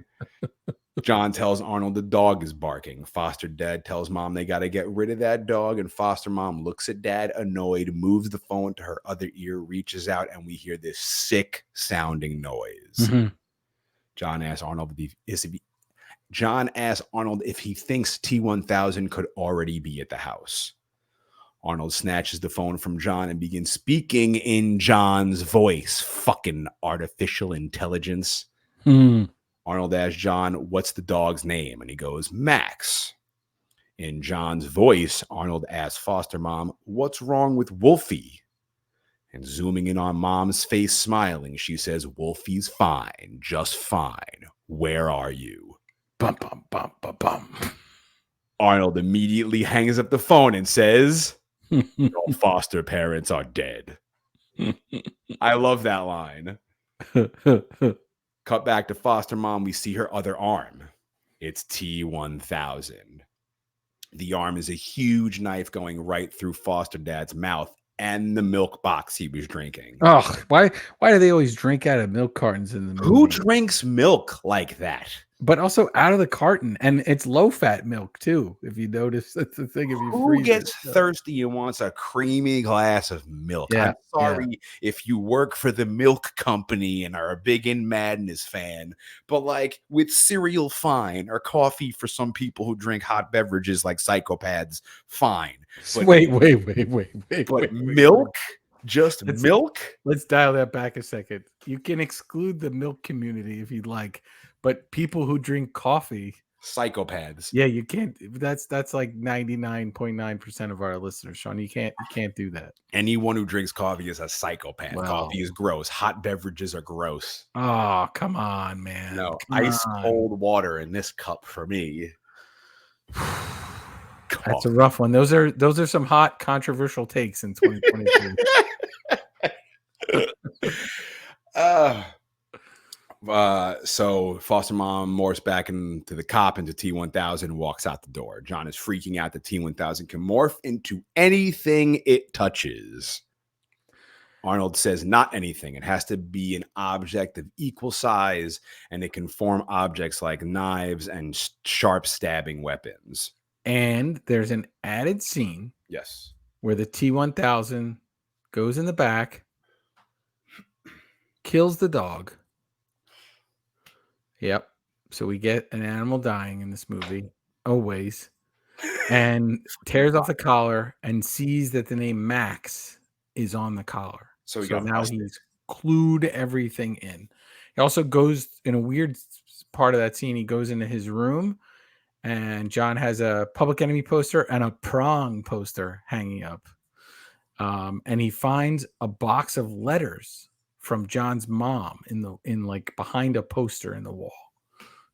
Speaker 1: John tells Arnold the dog is barking. Foster dad tells mom they got to get rid of that dog, and foster mom looks at dad annoyed, moves the phone to her other ear, reaches out, and we hear this sick sounding noise. John asks Arnold if he thinks T-1000 could already be at the house. Arnold snatches the phone from John and begins speaking in John's voice. Fucking artificial intelligence. Arnold asks John, "What's the dog's name?" And he goes, "Max." In John's voice, Arnold asks foster mom, "What's wrong with Wolfie?" And zooming in on mom's face, smiling, she says, "Wolfie's fine, just fine. Where are you?"
Speaker 3: Bum, bum, bum, bum, bum.
Speaker 1: Arnold immediately hangs up the phone and says, "Your foster parents are dead." I love that line. Cut back to foster mom. We see her other arm. It's T-1000. The arm is a huge knife going right through Foster Dad's mouth and the milk box he was drinking.
Speaker 3: Oh, why do they always drink out of milk cartons in the movie?
Speaker 1: Who drinks milk like that?
Speaker 3: But also out of the carton, and it's low-fat milk too. If you notice, that's the thing. If you
Speaker 1: Who
Speaker 3: freeze
Speaker 1: gets
Speaker 3: it,
Speaker 1: thirsty and wants a creamy glass of milk?
Speaker 3: Yeah,
Speaker 1: I'm sorry if you work for the milk company and are a big In Madness fan, but like with cereal, fine, or coffee for some people who drink hot beverages like psychopaths, fine. But,
Speaker 3: wait.
Speaker 1: But milk? Just milk?
Speaker 3: Let's dial that back a second. You can exclude the milk community if you'd like, but people who drink coffee,
Speaker 1: Psychopaths.
Speaker 3: yeah, you can't. That's like 99.9% of our listeners, Shawn. You can't do that.
Speaker 1: Anyone who drinks coffee is a psychopath.
Speaker 3: Wow.
Speaker 1: Coffee is gross. Hot beverages are gross.
Speaker 3: Oh, come on, man.
Speaker 1: No,
Speaker 3: Come
Speaker 1: ice
Speaker 3: on.
Speaker 1: cold water in this cup for me.
Speaker 3: That's a rough one. Those are some hot controversial takes in 2022.
Speaker 1: So foster mom morphs back into the cop into T-1000 and walks out the door. John is freaking out that T-1000 can morph into anything it touches. Arnold says not anything. It has to be an object of equal size, and it can form objects like knives and sharp stabbing weapons.
Speaker 3: And there's an added scene,
Speaker 1: yes,
Speaker 3: where the T-1000 goes in the back, kills the dog. Yep. So we get an animal dying in this movie, always, and tears off the collar and sees that the name Max is on the collar.
Speaker 1: So
Speaker 3: now he's clued everything in. He also goes in a weird part of that scene. He goes into his room, and John has a Public Enemy poster and a Prong poster hanging up. And he finds a box of letters from John's mom in like behind a poster in the wall.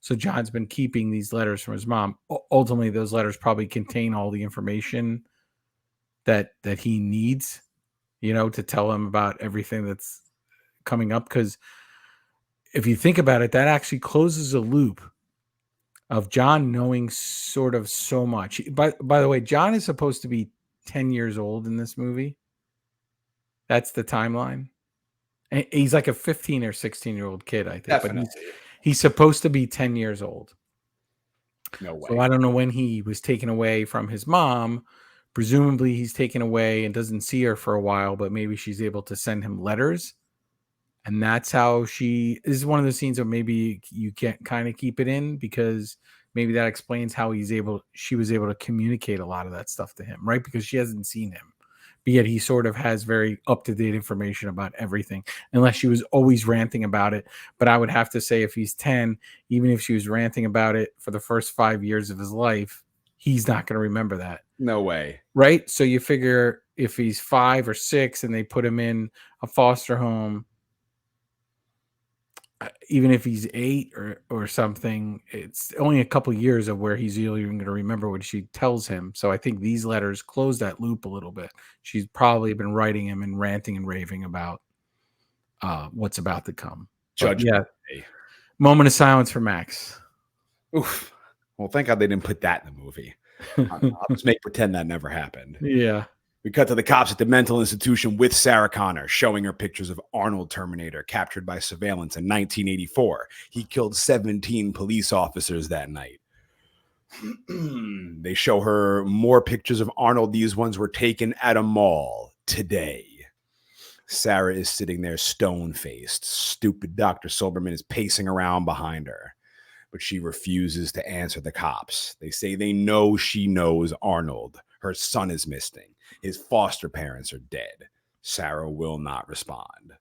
Speaker 3: So John's been keeping these letters from his mom. Ultimately, those letters probably contain all the information that he needs, to tell him about everything that's coming up. Because if you think about it, that actually closes a loop of John knowing sort of so much. By the way, John is supposed to be 10 years old in this movie. That's the timeline. And he's like a 15 or 16-year-old kid, I think.
Speaker 1: Definitely.
Speaker 3: But he's supposed to be 10 years old.
Speaker 1: No way.
Speaker 3: So I don't know when he was taken away from his mom. Presumably he's taken away and doesn't see her for a while, but maybe she's able to send him letters. And that's how this is one of the scenes where maybe you can't kind of keep it in, because maybe that explains how she was able to communicate a lot of that stuff to him, right? Because she hasn't seen him. But yet he sort of has very up-to-date information about everything, unless she was always ranting about it. But I would have to say, if he's 10, even if she was ranting about it for the first 5 years of his life, he's not going to remember that.
Speaker 1: No way.
Speaker 3: Right? So you figure if he's 5 or 6 and they put him in a foster home, even if he's 8 or something, it's only a couple years of where he's really even going to remember what she tells him. So I think these letters close that loop a little bit. She's probably been writing him and ranting and raving about what's about to come.
Speaker 1: Judgment.
Speaker 3: Yeah. Moment of silence for Max.
Speaker 1: Oof. Well, thank God they didn't put that in the movie. I'll just pretend that never happened.
Speaker 3: Yeah.
Speaker 1: We cut to the cops at the mental institution with Sarah Connor, showing her pictures of Arnold Terminator, captured by surveillance in 1984. He killed 17 police officers that night. They show her more pictures of Arnold. These ones were taken at a mall today. Sarah is sitting there stone-faced. Stupid Dr. Silberman is pacing around behind her, but she refuses to answer the cops. They say they know she knows Arnold. Her son is missing. His foster parents are dead. Sarah will not respond.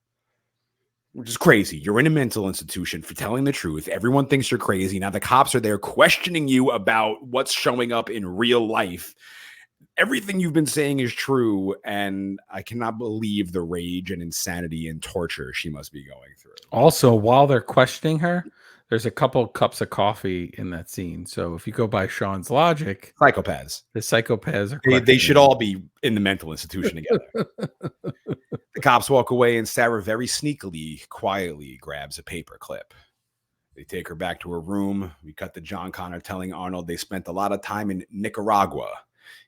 Speaker 1: Which is crazy. You're in a mental institution for telling the truth. Everyone thinks you're crazy. Now the cops are there questioning you about what's showing up in real life. Everything you've been saying is true, and I cannot believe the rage and insanity and torture she must be going through.
Speaker 3: Also, while they're questioning her, there's a couple cups of coffee in that scene. So if you go by Shawn's logic,
Speaker 1: Psychopaths.
Speaker 3: the psychopaths are
Speaker 1: they should all be in the mental institution together. The cops walk away, and Sarah very sneakily, quietly grabs a paper clip. They take her back to her room. We cut to John Connor telling Arnold they spent a lot of time in Nicaragua.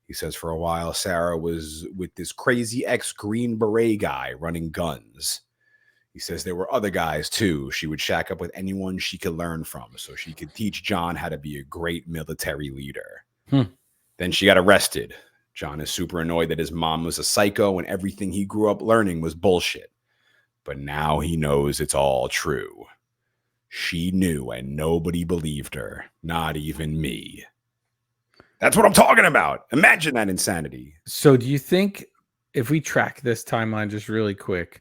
Speaker 1: He says for a while, Sarah was with this crazy ex-Green Beret guy running guns. He says there were other guys too. She would shack up with anyone she could learn from so she could teach John how to be a great military leader. Then she got arrested. John is super annoyed that his mom was a psycho and everything he grew up learning was bullshit. But now he knows it's all true. She knew and nobody believed her, not even me. That's what I'm talking about. Imagine that insanity.
Speaker 3: So do you think if we track this timeline just really quick,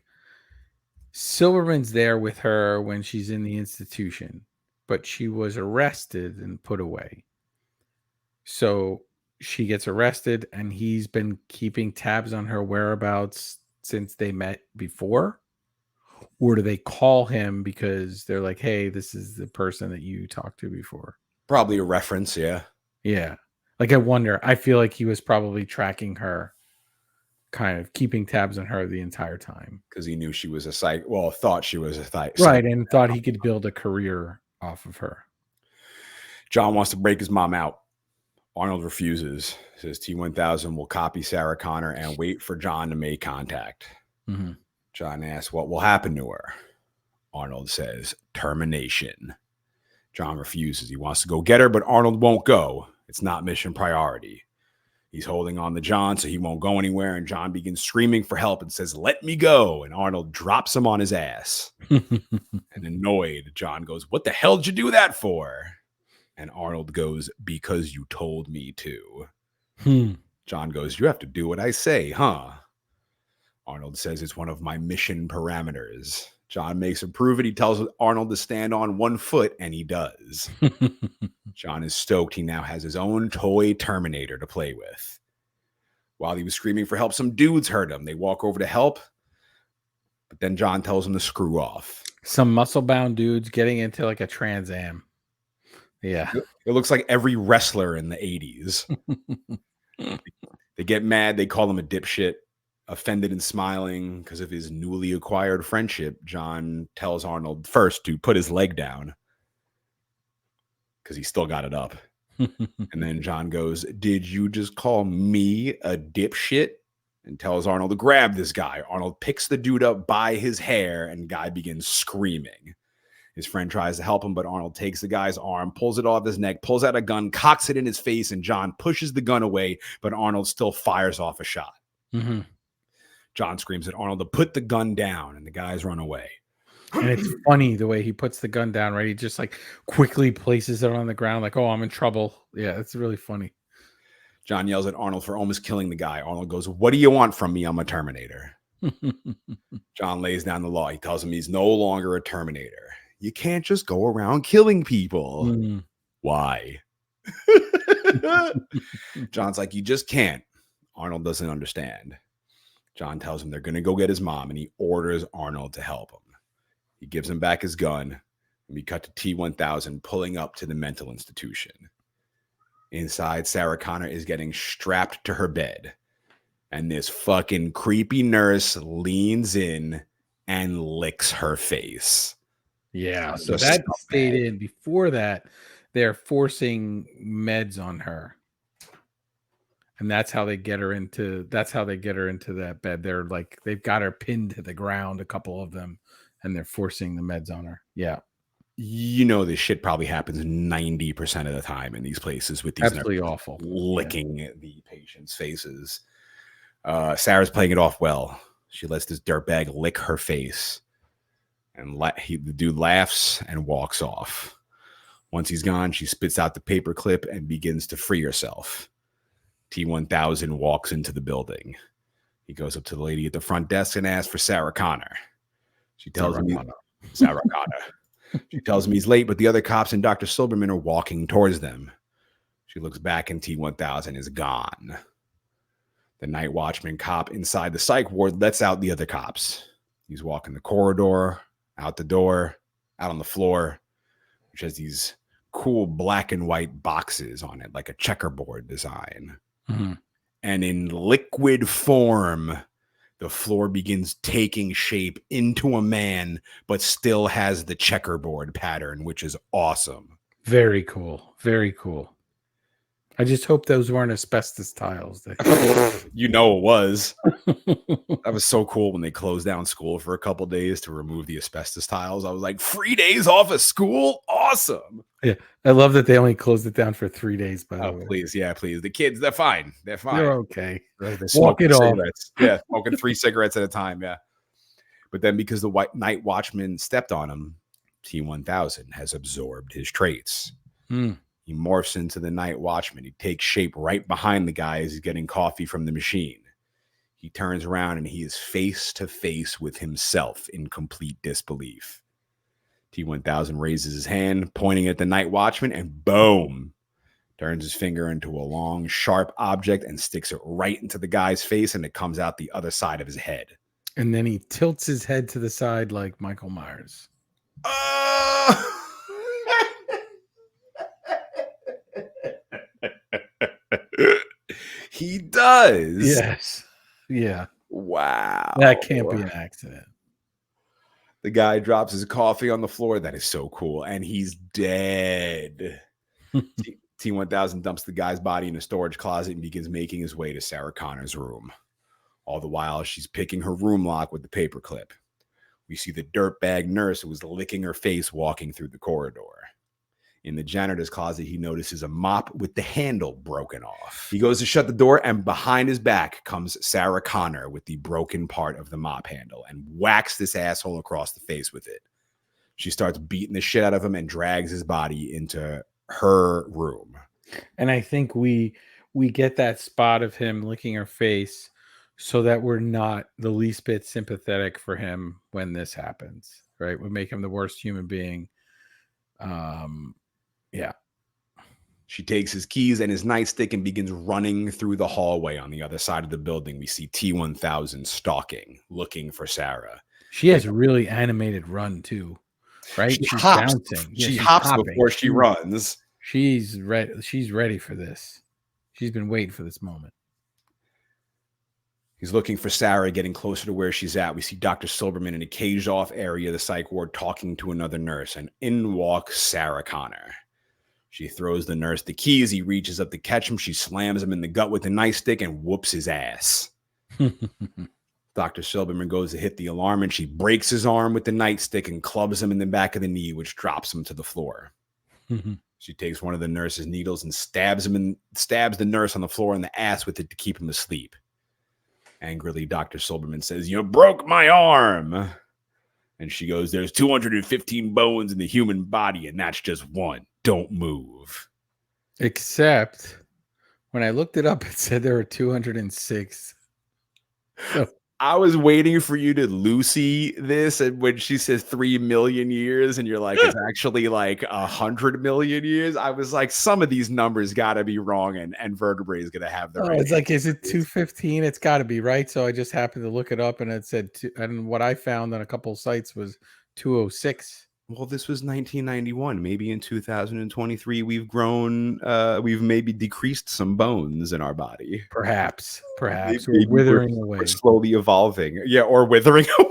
Speaker 3: Silverman's there with her when she's in the institution, but she was arrested and put away. So she gets arrested and he's been keeping tabs on her whereabouts since they met before? Or do they call him because they're like, hey, this is the person that you talked to before?
Speaker 1: Probably a reference, yeah.
Speaker 3: Yeah. Like, I wonder, I feel like he was probably tracking her, kind of keeping tabs on her the entire time.
Speaker 1: Because he knew she was a psych. Well, thought she was a psych.
Speaker 3: Right, and thought he could build a career off of her.
Speaker 1: John wants to break his mom out. Arnold refuses. Says T-1000 will copy Sarah Connor and wait for John to make contact.
Speaker 3: Mm-hmm.
Speaker 1: John asks what will happen to her. Arnold says termination. John refuses. He wants to go get her, but Arnold won't go. It's not mission priority. He's holding on to John so he won't go anywhere, and John begins screaming for help and says, let me go, and Arnold drops him on his ass. And annoyed, John goes, what the hell did you do that for? And Arnold goes, because you told me to. John goes, you have to do what I say, huh? Arnold says it's one of my mission parameters. John makes him prove it. He tells Arnold to stand on one foot, and he does. John is stoked. He now has his own toy Terminator to play with. While he was screaming for help, some dudes heard him. They walk over to help, but then John tells him to screw off.
Speaker 3: Some muscle-bound dudes getting into like a Trans Am. Yeah.
Speaker 1: It looks like every wrestler in the 80s. They get mad. They call him a dipshit. Offended and smiling because of his newly acquired friendship, John tells Arnold first to put his leg down because he still got it up. And then John goes, did you just call me a dipshit? And tells Arnold to grab this guy. Arnold picks the dude up by his hair and guy begins screaming. His friend tries to help him, but Arnold takes the guy's arm, pulls it off his neck, pulls out a gun, cocks it in his face, and John pushes the gun away, but Arnold still fires off a shot.
Speaker 3: Mm-hmm.
Speaker 1: John screams at Arnold to put the gun down, and the guys run away.
Speaker 3: And it's funny the way he puts the gun down, right? He just like quickly places it on the ground, like, oh, I'm in trouble. Yeah, it's really funny.
Speaker 1: John yells at Arnold for almost killing the guy. Arnold goes, what do you want from me? I'm a Terminator. John lays down the law. He tells him he's no longer a Terminator. You can't just go around killing people. Why? John's like, you just can't. Arnold doesn't understand. John tells him they're going to go get his mom, and he orders Arnold to help him. He gives him back his gun, and we cut to T-1000 pulling up to the mental institution. Inside, Sarah Connor is getting strapped to her bed, and this fucking creepy nurse leans in and licks her face.
Speaker 3: Yeah, so that stayed in. Before that, they're forcing meds on her. And that's how they get her into that bed. They're like, they've got her pinned to the ground, a couple of them, and they're forcing the meds on her. Yeah.
Speaker 1: You know, this shit probably happens 90% of the time in these places with these
Speaker 3: absolutely awful
Speaker 1: licking the patient's faces. Sarah's playing it off well. She lets this dirtbag lick her face, and the dude laughs and walks off. Once he's gone, she spits out the paper clip and begins to free herself. T-1000 walks into the building. He goes up to the lady at the front desk and asks for Sarah Connor. She tells him Sarah Connor. She tells him he's late, but the other cops and Dr. Silberman are walking towards them. She looks back and T-1000 is gone. The night watchman cop inside the psych ward lets out the other cops. He's walking the corridor, out the door, out on the floor, which has these cool black and white boxes on it, like a checkerboard design. Mm-hmm. And in liquid form, the floor begins taking shape into a man, but still has the checkerboard pattern, which is awesome.
Speaker 3: Very cool. Very cool. I just hope those weren't asbestos tiles.
Speaker 1: You know it was. That was so cool when they closed down school for a couple days to remove the asbestos tiles. I was like, 3 days off of school? Awesome.
Speaker 3: Yeah. I love that they only closed it down for 3 days, by the way.
Speaker 1: Please. Yeah, please. The kids, they're fine. They're fine.
Speaker 3: They're okay.
Speaker 1: They're
Speaker 3: Walk it off.
Speaker 1: cigarettes. Yeah, smoking 3 cigarettes at a time. Yeah. But then because the night watchman stepped on him, T-1000 has absorbed his traits. He morphs into the night watchman. He takes shape right behind the guy as he's getting coffee from the machine. He turns around and he is face to face with himself in complete disbelief. T-1000 raises his hand, pointing at the night watchman, and boom, turns his finger into a long, sharp object and sticks it right into the guy's face, and it comes out the other side of his head.
Speaker 3: And then he tilts his head to the side like Michael Myers.
Speaker 1: He does.
Speaker 3: Yes. Yeah.
Speaker 1: Wow.
Speaker 3: That can't be an accident.
Speaker 1: The guy drops his coffee on the floor. That is so cool. And he's dead. T-1000 dumps the guy's body in a storage closet and begins making his way to Sarah Connor's room. All the while, she's picking her room lock with the paperclip. We see the dirtbag nurse who was licking her face walking through the corridor. In the janitor's closet, he notices a mop with the handle broken off. He goes to shut the door, and behind his back comes Sarah Connor with the broken part of the mop handle and whacks this asshole across the face with it. She starts beating the shit out of him and drags his body into her room.
Speaker 3: And I think we get that spot of him licking her face so that we're not the least bit sympathetic for him when this happens, right? We make him the worst human being. Yeah.
Speaker 1: She takes his keys and his nightstick and begins running through the hallway on the other side of the building. We see T-1000 stalking, looking for Sarah.
Speaker 3: She has a really animated run too, right?
Speaker 1: She's
Speaker 3: hops.
Speaker 1: Bouncing. She hops before she runs.
Speaker 3: She's ready. She's ready for this. She's been waiting for this moment.
Speaker 1: He's looking for Sarah, getting closer to where she's at. We see Dr. Silberman in a caged-off area of the psych ward talking to another nurse, and in walks Sarah Connor. She throws the nurse the keys. He reaches up to catch him. She slams him in the gut with a nightstick and whoops his ass. Dr. Silberman goes to hit the alarm, and she breaks his arm with the nightstick and clubs him in the back of the knee, which drops him to the floor. She takes one of the nurse's needles and stabs the nurse on the floor in the ass with it to keep him asleep. Angrily, Dr. Silberman says, "You broke my arm." And she goes, "There's 215 bones in the human body, and that's just one. Don't move."
Speaker 3: Except when I looked it up, it said there were 206. So
Speaker 1: I was waiting for you to Lucy this, and when she says 3 million years, and you're like, it's actually like 100 million years. I was like, some of these numbers got to be wrong, and Vertebrae is going to have the right.
Speaker 3: It's like, is it 215? It's got to be right. So I just happened to look it up, and it said, and what I found on a couple of sites was 206.
Speaker 1: Well, this was 1991. Maybe in 2023, we've grown. We've maybe decreased some bones in our body.
Speaker 3: Perhaps
Speaker 1: Maybe
Speaker 3: we're withering away.
Speaker 1: We're slowly evolving. Yeah, or withering away.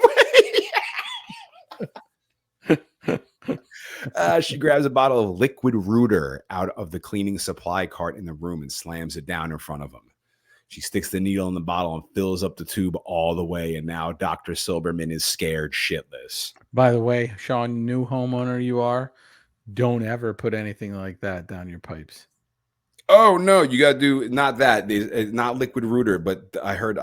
Speaker 1: She grabs a bottle of liquid Rooter out of the cleaning supply cart in the room and slams it down in front of him. She sticks the needle in the bottle and fills up the tube all the way. And now Dr. Silberman is scared shitless.
Speaker 3: By the way, Shawn, new homeowner you are, don't ever put anything like that down your pipes.
Speaker 1: Oh no, you got to do not that. Not liquid Rooter, but I heard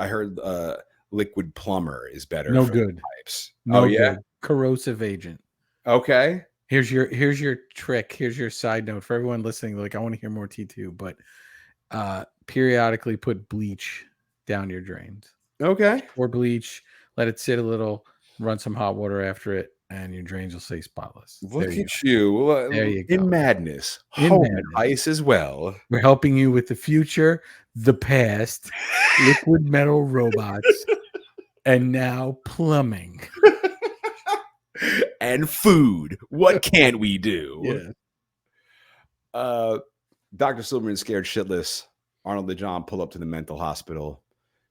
Speaker 1: liquid plumber is better.
Speaker 3: No
Speaker 1: for
Speaker 3: good
Speaker 1: pipes.
Speaker 3: No
Speaker 1: oh yeah,
Speaker 3: good. Corrosive agent.
Speaker 1: Okay.
Speaker 3: Here's your trick. Here's your side note for everyone listening. Like, I want to hear more T2, but periodically put bleach down your drains.
Speaker 1: Okay.
Speaker 3: Or bleach, let it sit a little, run some hot water after it, and your drains will stay spotless.
Speaker 1: Look at you.
Speaker 3: There you go.
Speaker 1: In madness. Home advice as well.
Speaker 3: We're helping you with the future, the past, liquid metal robots, and now plumbing.
Speaker 1: And food. What can we do?
Speaker 3: Yeah.
Speaker 1: Dr. Silverman scared shitless. Arnold and John pull up to the mental hospital.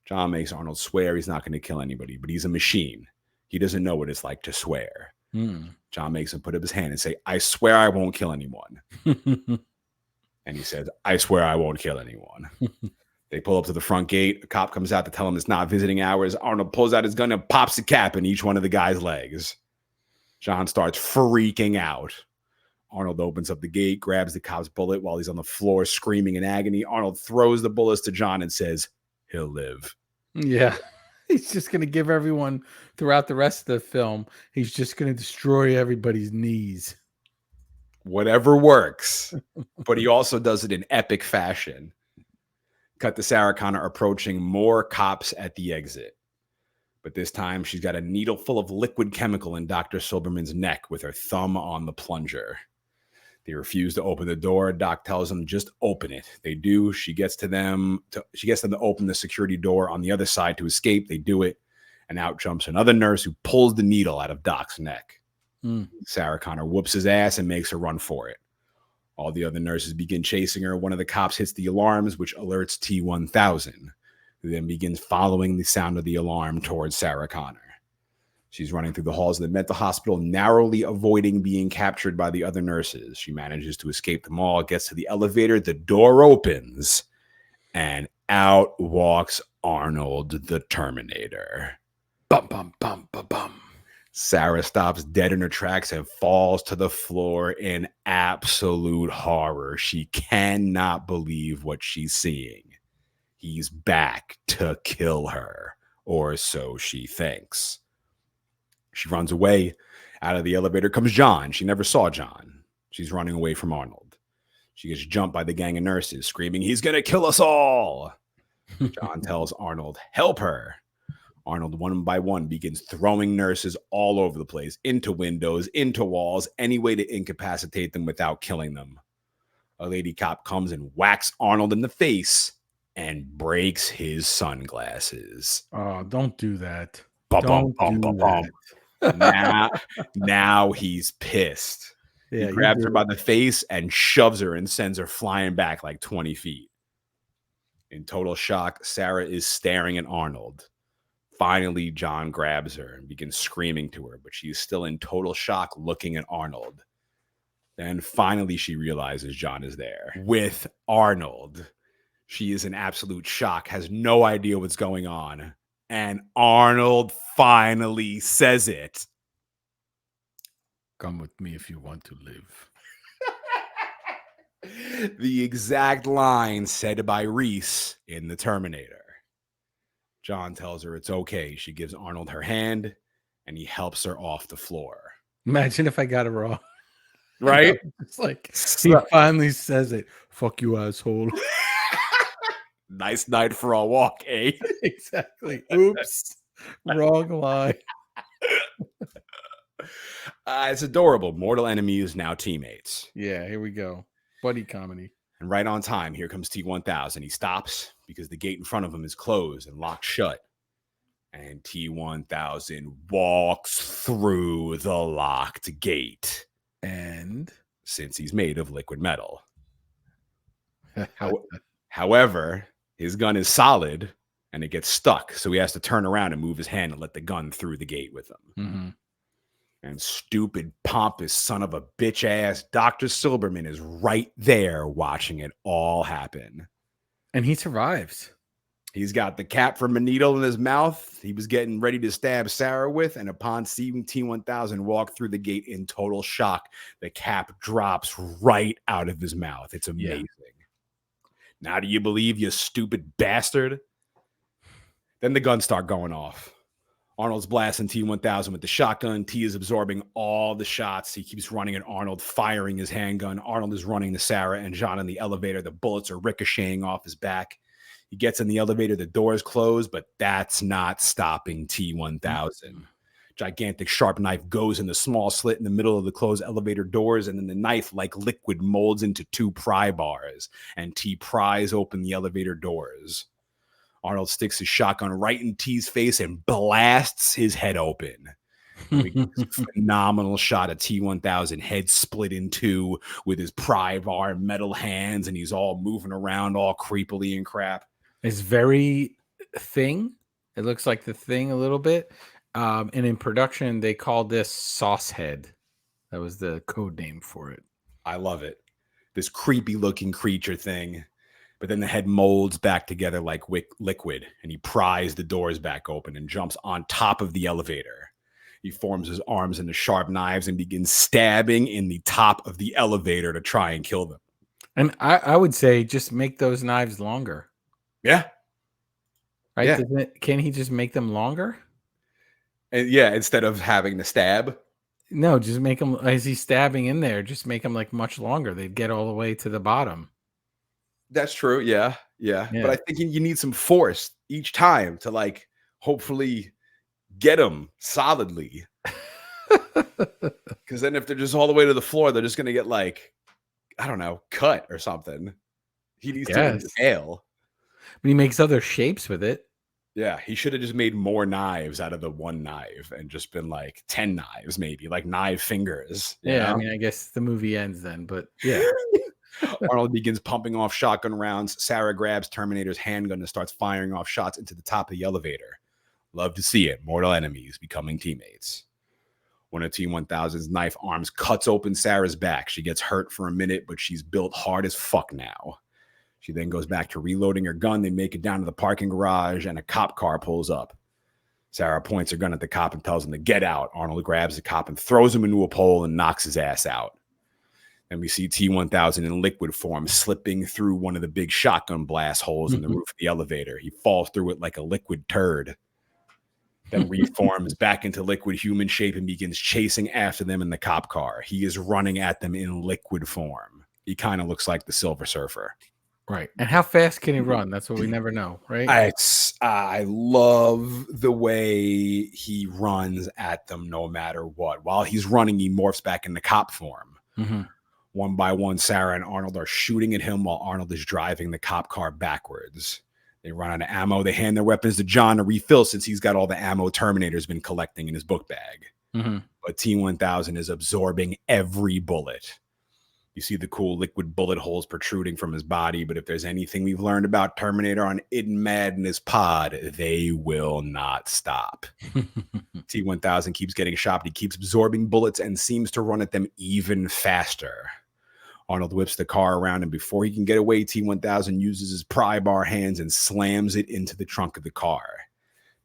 Speaker 1: John makes Arnold swear he's not going to kill anybody, but he's a machine. He doesn't know what it's like to swear. John makes him put up his hand and say, I swear I won't kill anyone. And he says, I swear I won't kill anyone. They pull up to the front gate. A cop comes out to tell him it's not visiting hours. Arnold pulls out his gun and pops the cap in each one of the guy's legs. John starts freaking out. Arnold opens up the gate, grabs the cop's bullet while he's on the floor screaming in agony. Arnold throws the bullets to John and says, he'll live.
Speaker 3: Yeah. He's just going to give everyone throughout the rest of the film, he's just going to destroy everybody's knees.
Speaker 1: Whatever works. But he also does it in epic fashion. Cut to Sarah Connor approaching more cops at the exit. But this time she's got a needle full of liquid chemical in Dr. Silberman's neck with her thumb on the plunger. They refuse to open the door. Doc tells them, just open it. They do. She gets them to open the security door on the other side to escape. They do it. And out jumps another nurse who pulls the needle out of Doc's neck. Sarah Connor whoops his ass and makes her run for it. All the other nurses begin chasing her. One of the cops hits the alarms, which alerts T-1000, who then begins following the sound of the alarm towards Sarah Connor. She's running through the halls of the mental hospital, narrowly avoiding being captured by the other nurses. She manages to escape them all, gets to the elevator, the door opens, and out walks Arnold the Terminator.
Speaker 3: Bum, bum, bum, bum, bum.
Speaker 1: Sarah stops dead in her tracks and falls to the floor in absolute horror. She cannot believe what she's seeing. He's back to kill her, or so she thinks. She runs away. Out of the elevator comes John. She never saw John. She's running away from Arnold. She gets jumped by the gang of nurses, screaming, he's going to kill us all. John tells Arnold, help her. Arnold, one by one, begins throwing nurses all over the place, into windows, into walls, any way to incapacitate them without killing them. A lady cop comes and whacks Arnold in the face and breaks his sunglasses.
Speaker 3: Oh, don't do that.
Speaker 1: Don't do that. Now he's pissed. He grabs her by the face and shoves her and sends her flying back like 20 feet. In total shock, Sarah is staring at Arnold. Finally, John grabs her and begins screaming to her, but she's still in total shock looking at Arnold. Then finally she realizes John is there with Arnold. She is in absolute shock, has no idea what's going on. And Arnold finally says it.
Speaker 3: Come with me if you want to live.
Speaker 1: The exact line said by Reese in The Terminator. John tells her it's okay. She gives Arnold her hand, and he helps her off the floor.
Speaker 3: Imagine if I got it wrong.
Speaker 1: Right?
Speaker 3: It's like he finally says it. Fuck you, asshole.
Speaker 1: Nice night for a walk, eh?
Speaker 3: Exactly. Oops. Wrong line.
Speaker 1: It's adorable. Mortal enemies, now teammates.
Speaker 3: Yeah, here we go. Buddy comedy.
Speaker 1: And right on time, here comes T-1000. He stops because the gate in front of him is closed and locked shut. And T-1000 walks through the locked gate.
Speaker 3: And
Speaker 1: since he's made of liquid metal. However, his gun is solid and it gets stuck. So he has to turn around and move his hand and let the gun through the gate with him.
Speaker 3: Mm-hmm.
Speaker 1: And stupid, pompous son of a bitch ass Dr. Silberman is right there watching it all happen.
Speaker 3: And he survives.
Speaker 1: He's got the cap from a needle in his mouth. He was getting ready to stab Sarah with, and upon seeing T-1000 walk through the gate in total shock, the cap drops right out of his mouth. It's amazing. Yeah. Now do you believe, you stupid bastard? Then the guns start going off. Arnold's blasting T-1000 with the shotgun. T is absorbing all the shots. He keeps running at Arnold, firing his handgun. Arnold is running to Sarah and John in the elevator. The bullets are ricocheting off his back. He gets in the elevator. The doors close, but that's not stopping T-1000. Gigantic sharp knife goes in the small slit in the middle of the closed elevator doors, and then the knife, like liquid, molds into two pry bars, and T pries open the elevator doors. Arnold sticks his shotgun right in T's face and blasts his head open. We get this phenomenal shot of T-1000 head split in two with his pry bar metal hands, and he's all moving around all creepily and crap.
Speaker 3: It's very Thing. It looks like the Thing a little bit. And in production, they called this Saucehead. That was the code name for it.
Speaker 1: I love it. This creepy looking creature thing. But then the head molds back together like liquid, and he pries the doors back open and jumps on top of the elevator. He forms his arms into sharp knives and begins stabbing in the top of the elevator to try and kill them.
Speaker 3: And I would say just make those knives longer.
Speaker 1: Yeah.
Speaker 3: Right?
Speaker 1: Yeah.
Speaker 3: Can he just make them longer?
Speaker 1: And yeah, instead of having to stab.
Speaker 3: No, just make them, as he's stabbing in there, just make them like much longer. They'd get all the way to the bottom.
Speaker 1: That's true. Yeah. But I think you need some force each time to like hopefully get them solidly. Because then if they're just all the way to the floor, they're just going to get like, I don't know, cut or something. He needs to fail.
Speaker 3: But he makes other shapes with it.
Speaker 1: Yeah, he should have just made more knives out of the one knife and just been like 10 knives, maybe like knife fingers.
Speaker 3: Yeah, I mean, I guess the movie ends then, but yeah.
Speaker 1: Arnold begins pumping off shotgun rounds. Sarah grabs Terminator's handgun and starts firing off shots into the top of the elevator. Love to see it. Mortal enemies becoming teammates. One of T-1000's knife arms cuts open Sarah's back. She gets hurt for a minute, but she's built hard as fuck now. She then goes back to reloading her gun. They make it down to the parking garage, and a cop car pulls up. Sarah points her gun at the cop and tells him to get out. Arnold grabs the cop and throws him into a pole and knocks his ass out. Then we see T-1000 in liquid form slipping through one of the big shotgun blast holes in the roof of the elevator. He falls through it like a liquid turd. Then reforms back into liquid human shape and begins chasing after them in the cop car. He is running at them in liquid form. He kind of looks like the Silver Surfer.
Speaker 3: Right. And how fast can he run? That's what we never know, right?
Speaker 1: I love the way he runs at them no matter what. While he's running, he morphs back into cop form.
Speaker 3: Mm-hmm.
Speaker 1: One by one, Sarah and Arnold are shooting at him while Arnold is driving the cop car backwards. They run out of ammo. They hand their weapons to John to refill since he's got all the ammo Terminator's been collecting in his book bag.
Speaker 3: Mm-hmm.
Speaker 1: But T-1000 is absorbing every bullet. You see the cool liquid bullet holes protruding from his body, but if there's anything we've learned about Terminator on In Madness Pod, they will not stop. T-1000 keeps getting shot, but he keeps absorbing bullets and seems to run at them even faster. Arnold whips the car around, and before he can get away, T-1000 uses his pry bar hands and slams it into the trunk of the car.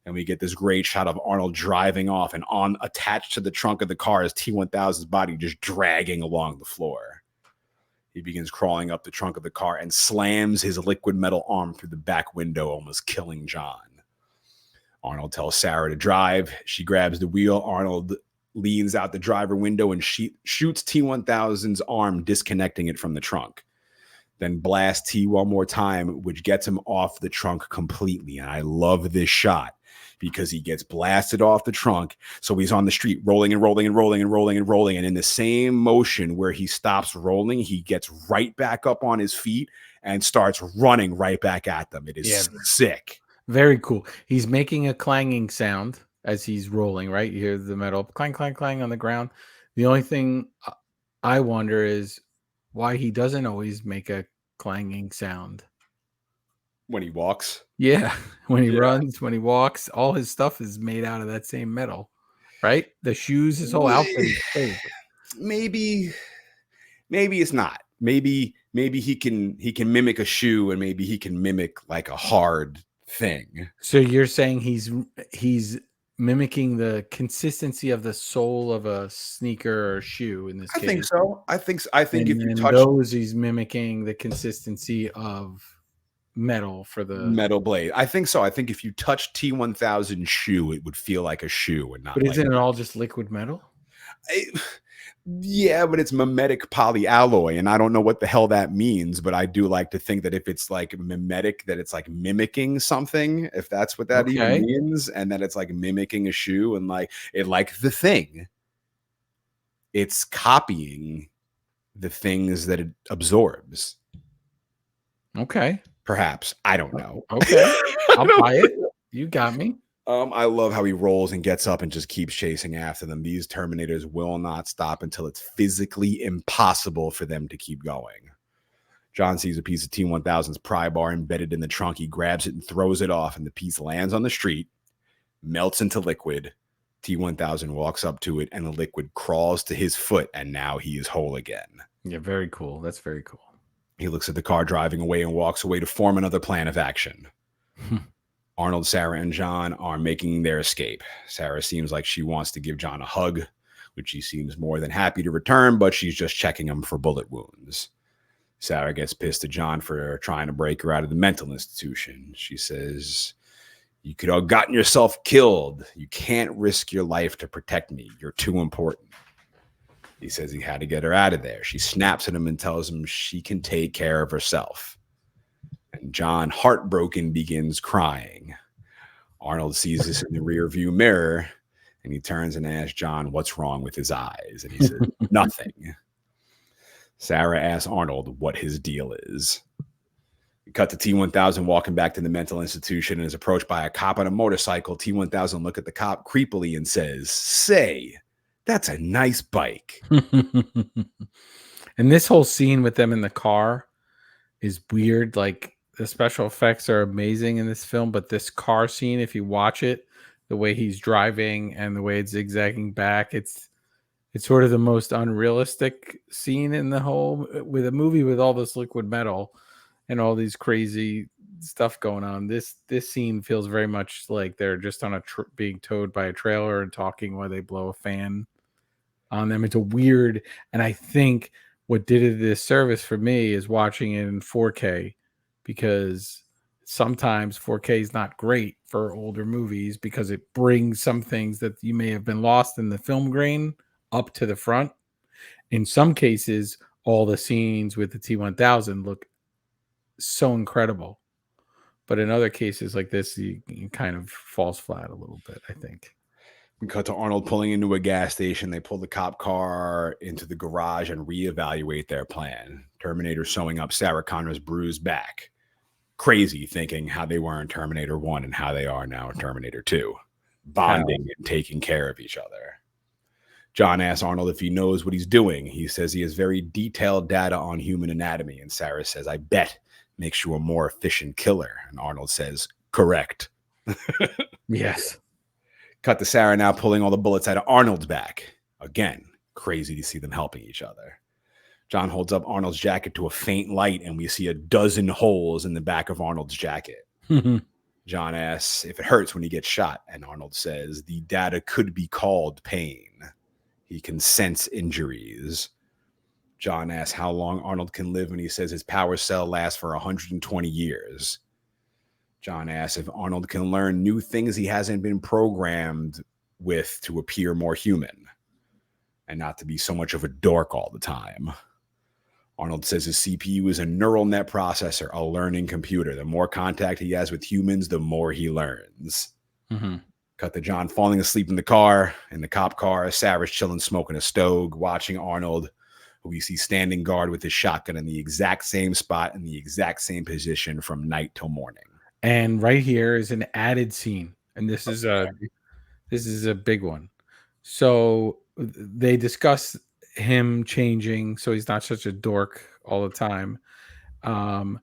Speaker 1: And we get this great shot of Arnold driving off, and attached to the trunk of the car is T-1000's body just dragging along the floor. He begins crawling up the trunk of the car and slams his liquid metal arm through the back window, almost killing John. Arnold tells Sarah to drive. She grabs the wheel. Arnold leans out the driver window and shoots T-1000's arm, disconnecting it from the trunk. Then blasts T one more time, which gets him off the trunk completely. And I love this shot because he gets blasted off the trunk. So he's on the street rolling and rolling and rolling and rolling and rolling. And in the same motion where he stops rolling, he gets right back up on his feet and starts running right back at them. It is sick.
Speaker 3: Very cool. He's making a clanging sound as he's rolling, right? You hear the metal clang, clang, clang on the ground. The only thing I wonder is why he doesn't always make a clanging sound.
Speaker 1: When he walks?
Speaker 3: Yeah. When he runs, when he walks, all his stuff is made out of that same metal, right? The shoes, his whole outfit is fake.
Speaker 1: Maybe it's not. Maybe he can mimic a shoe, and maybe he can mimic like a hard thing.
Speaker 3: So you're saying he's mimicking the consistency of the sole of a sneaker or shoe in this case?
Speaker 1: I think so. I think if you touch
Speaker 3: those, he's mimicking the consistency of metal for the
Speaker 1: metal blade. I think so. I think if you touch T-1000 shoe, it would feel like a shoe and not.
Speaker 3: But isn't it all just liquid metal?
Speaker 1: Yeah, but it's mimetic polyalloy, and I don't know what the hell that means, but I do like to think that if it's like mimetic, that it's like mimicking something, if that's what that even means, and that it's like mimicking a shoe, and like it, like the Thing, it's copying the things that it absorbs.
Speaker 3: Okay.
Speaker 1: Perhaps. I don't know.
Speaker 3: Okay. I'll buy it. You got me.
Speaker 1: I love how he rolls and gets up and just keeps chasing after them. These Terminators will not stop until it's physically impossible for them to keep going. John sees a piece of T-1000's pry bar embedded in the trunk. He grabs it and throws it off, and the piece lands on the street, melts into liquid. T-1000 walks up to it, and the liquid crawls to his foot, and now he is whole again.
Speaker 3: Yeah, very cool. That's very cool.
Speaker 1: He looks at the car driving away and walks away to form another plan of action. Arnold, Sarah, and John are making their escape. Sarah seems like she wants to give John a hug, which he seems more than happy to return, but she's just checking him for bullet wounds. Sarah gets pissed at John for trying to break her out of the mental institution. She says, "You could have gotten yourself killed. You can't risk your life to protect me. You're too important." He says he had to get her out of there. She snaps at him and tells him she can take care of herself. And John, heartbroken, begins crying. Arnold sees this in the rearview mirror, and he turns and asks John what's wrong with his eyes. And he says, "Nothing." Sarah asks Arnold what his deal is. We cut to T-1000 walking back to the mental institution and is approached by a cop on a motorcycle. T-1000 look at the cop creepily and says, "Say, that's a nice bike."
Speaker 3: And this whole scene with them in the car is weird. Like, the special effects are amazing in this film, but this car scene, if you watch it, the way he's driving and the way it's zigzagging back, it's sort of the most unrealistic scene in the whole, with a movie with all this liquid metal and all these crazy stuff going on. This scene feels very much like they're just on being towed by a trailer and talking while they blow a fan on them. It's a weird, and I think what did it this service for me is watching it in 4K, because sometimes 4K is not great for older movies because it brings some things that you may have been lost in the film grain up to the front. In some cases, all the scenes with the T-1000 look so incredible, but in other cases like this, you kind of falls flat a little bit, I think.
Speaker 1: We cut to Arnold pulling into a gas station. They pull the cop car into the garage and reevaluate their plan. Terminator showing up Sarah Connor's bruised back. Crazy thinking how they were in Terminator 1 and how they are now in Terminator 2. Bonding and taking care of each other. John asks Arnold if he knows what he's doing. He says he has very detailed data on human anatomy. And Sarah says, "I bet makes you a more efficient killer." And Arnold says, "Correct."
Speaker 3: Yes.
Speaker 1: Cut to Sarah now pulling all the bullets out of Arnold's back. Again, crazy to see them helping each other. John holds up Arnold's jacket to a faint light, and we see a dozen holes in the back of Arnold's jacket. John asks if it hurts when he gets shot, and Arnold says the data could be called pain. He can sense injuries. John asks how long Arnold can live, and he says his power cell lasts for 120 years. John asks if Arnold can learn new things he hasn't been programmed with to appear more human and not to be so much of a dork all the time. Arnold says his CPU is a neural net processor, a learning computer. The more contact he has with humans, the more he learns. Cut to John falling asleep in the car, in the cop car. Sarah's chilling, smoking a stove, watching Arnold, who we see standing guard with his shotgun in the exact same spot, in the exact same position from night till morning.
Speaker 3: And right here is an added scene, and this is a big one. So they discuss him changing so he's not such a dork all the time, and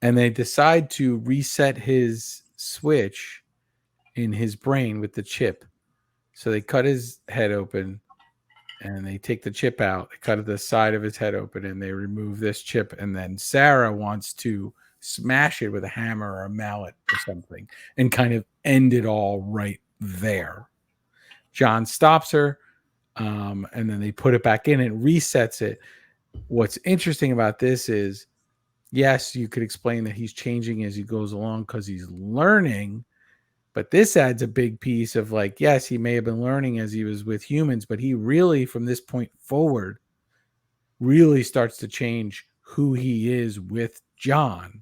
Speaker 3: they decide to reset his switch in his brain with the chip. So they cut his head open and they take the chip out. They cut the side of his head open and they remove this chip, and then Sarah wants to smash it with a hammer or a mallet or something and kind of end it all right there. John stops her, and then they put it back in and resets it. What's interesting about this is, yes, you could explain that he's changing as he goes along because he's learning, but this adds a big piece of like, yes, he may have been learning as he was with humans, but he really, from this point forward, really starts to change who he is with John.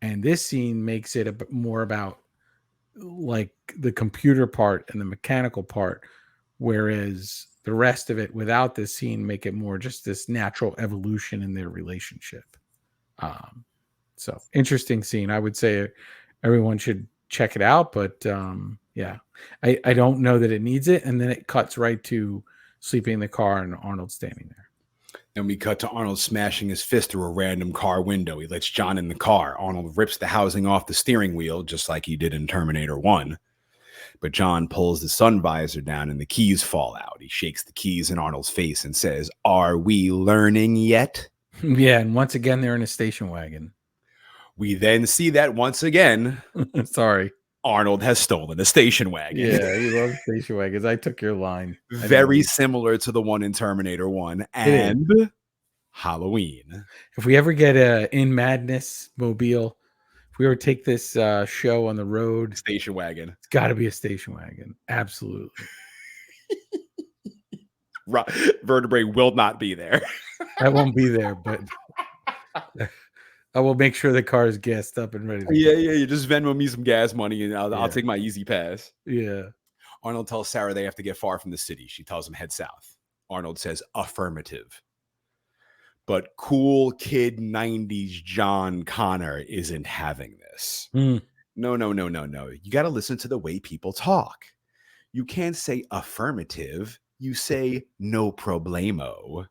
Speaker 3: And this scene makes it a bit more about like the computer part and the mechanical part, whereas the rest of it without this scene make it more just this natural evolution in their relationship. So interesting scene. I would say everyone should check it out, but yeah, I don't know that it needs it. And then it cuts right to sleeping in the car and Arnold standing there.
Speaker 1: Then we cut to Arnold smashing his fist through a random car window. He lets John in the car. Arnold rips the housing off the steering wheel, just like he did in Terminator 1. But John pulls the sun visor down and the keys fall out. He shakes the keys in Arnold's face and says, "Are we learning yet?"
Speaker 3: Yeah, and once again, they're in a station wagon.
Speaker 1: We then see that once again,
Speaker 3: Sorry.
Speaker 1: Arnold has stolen a station wagon.
Speaker 3: Yeah, you love station wagons. I took your line.
Speaker 1: Very similar to the one in Terminator 1 and Halloween.
Speaker 3: If we ever get in Madness Mobile, if we ever take this show on the road,
Speaker 1: Station wagon.
Speaker 3: it's got to be a station wagon. Absolutely.
Speaker 1: Vertebrae will not be there.
Speaker 3: I won't be there, but I will make sure the car is gassed up and ready to go.
Speaker 1: Yeah. You just Venmo me some gas money and I'll take my easy pass.
Speaker 3: Yeah.
Speaker 1: Arnold tells Sarah they have to get far from the city. She tells him head south. Arnold says affirmative. But cool kid 90s John Connor isn't having this. No. You got to listen to the way people talk. You can't say affirmative. You say no problemo.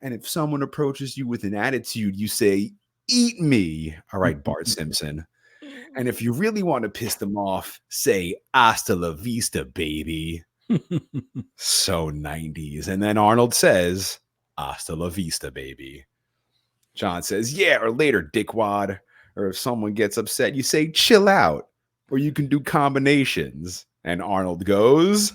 Speaker 1: And if someone approaches you with an attitude, you say, eat me. All right, Bart Simpson. And if you really want to piss them off, say hasta la vista, baby. So 90s. And then Arnold says, hasta la vista, baby. John says, yeah, or later, dickwad. Or if someone gets upset, you say, chill out. Or you can do combinations. And Arnold goes,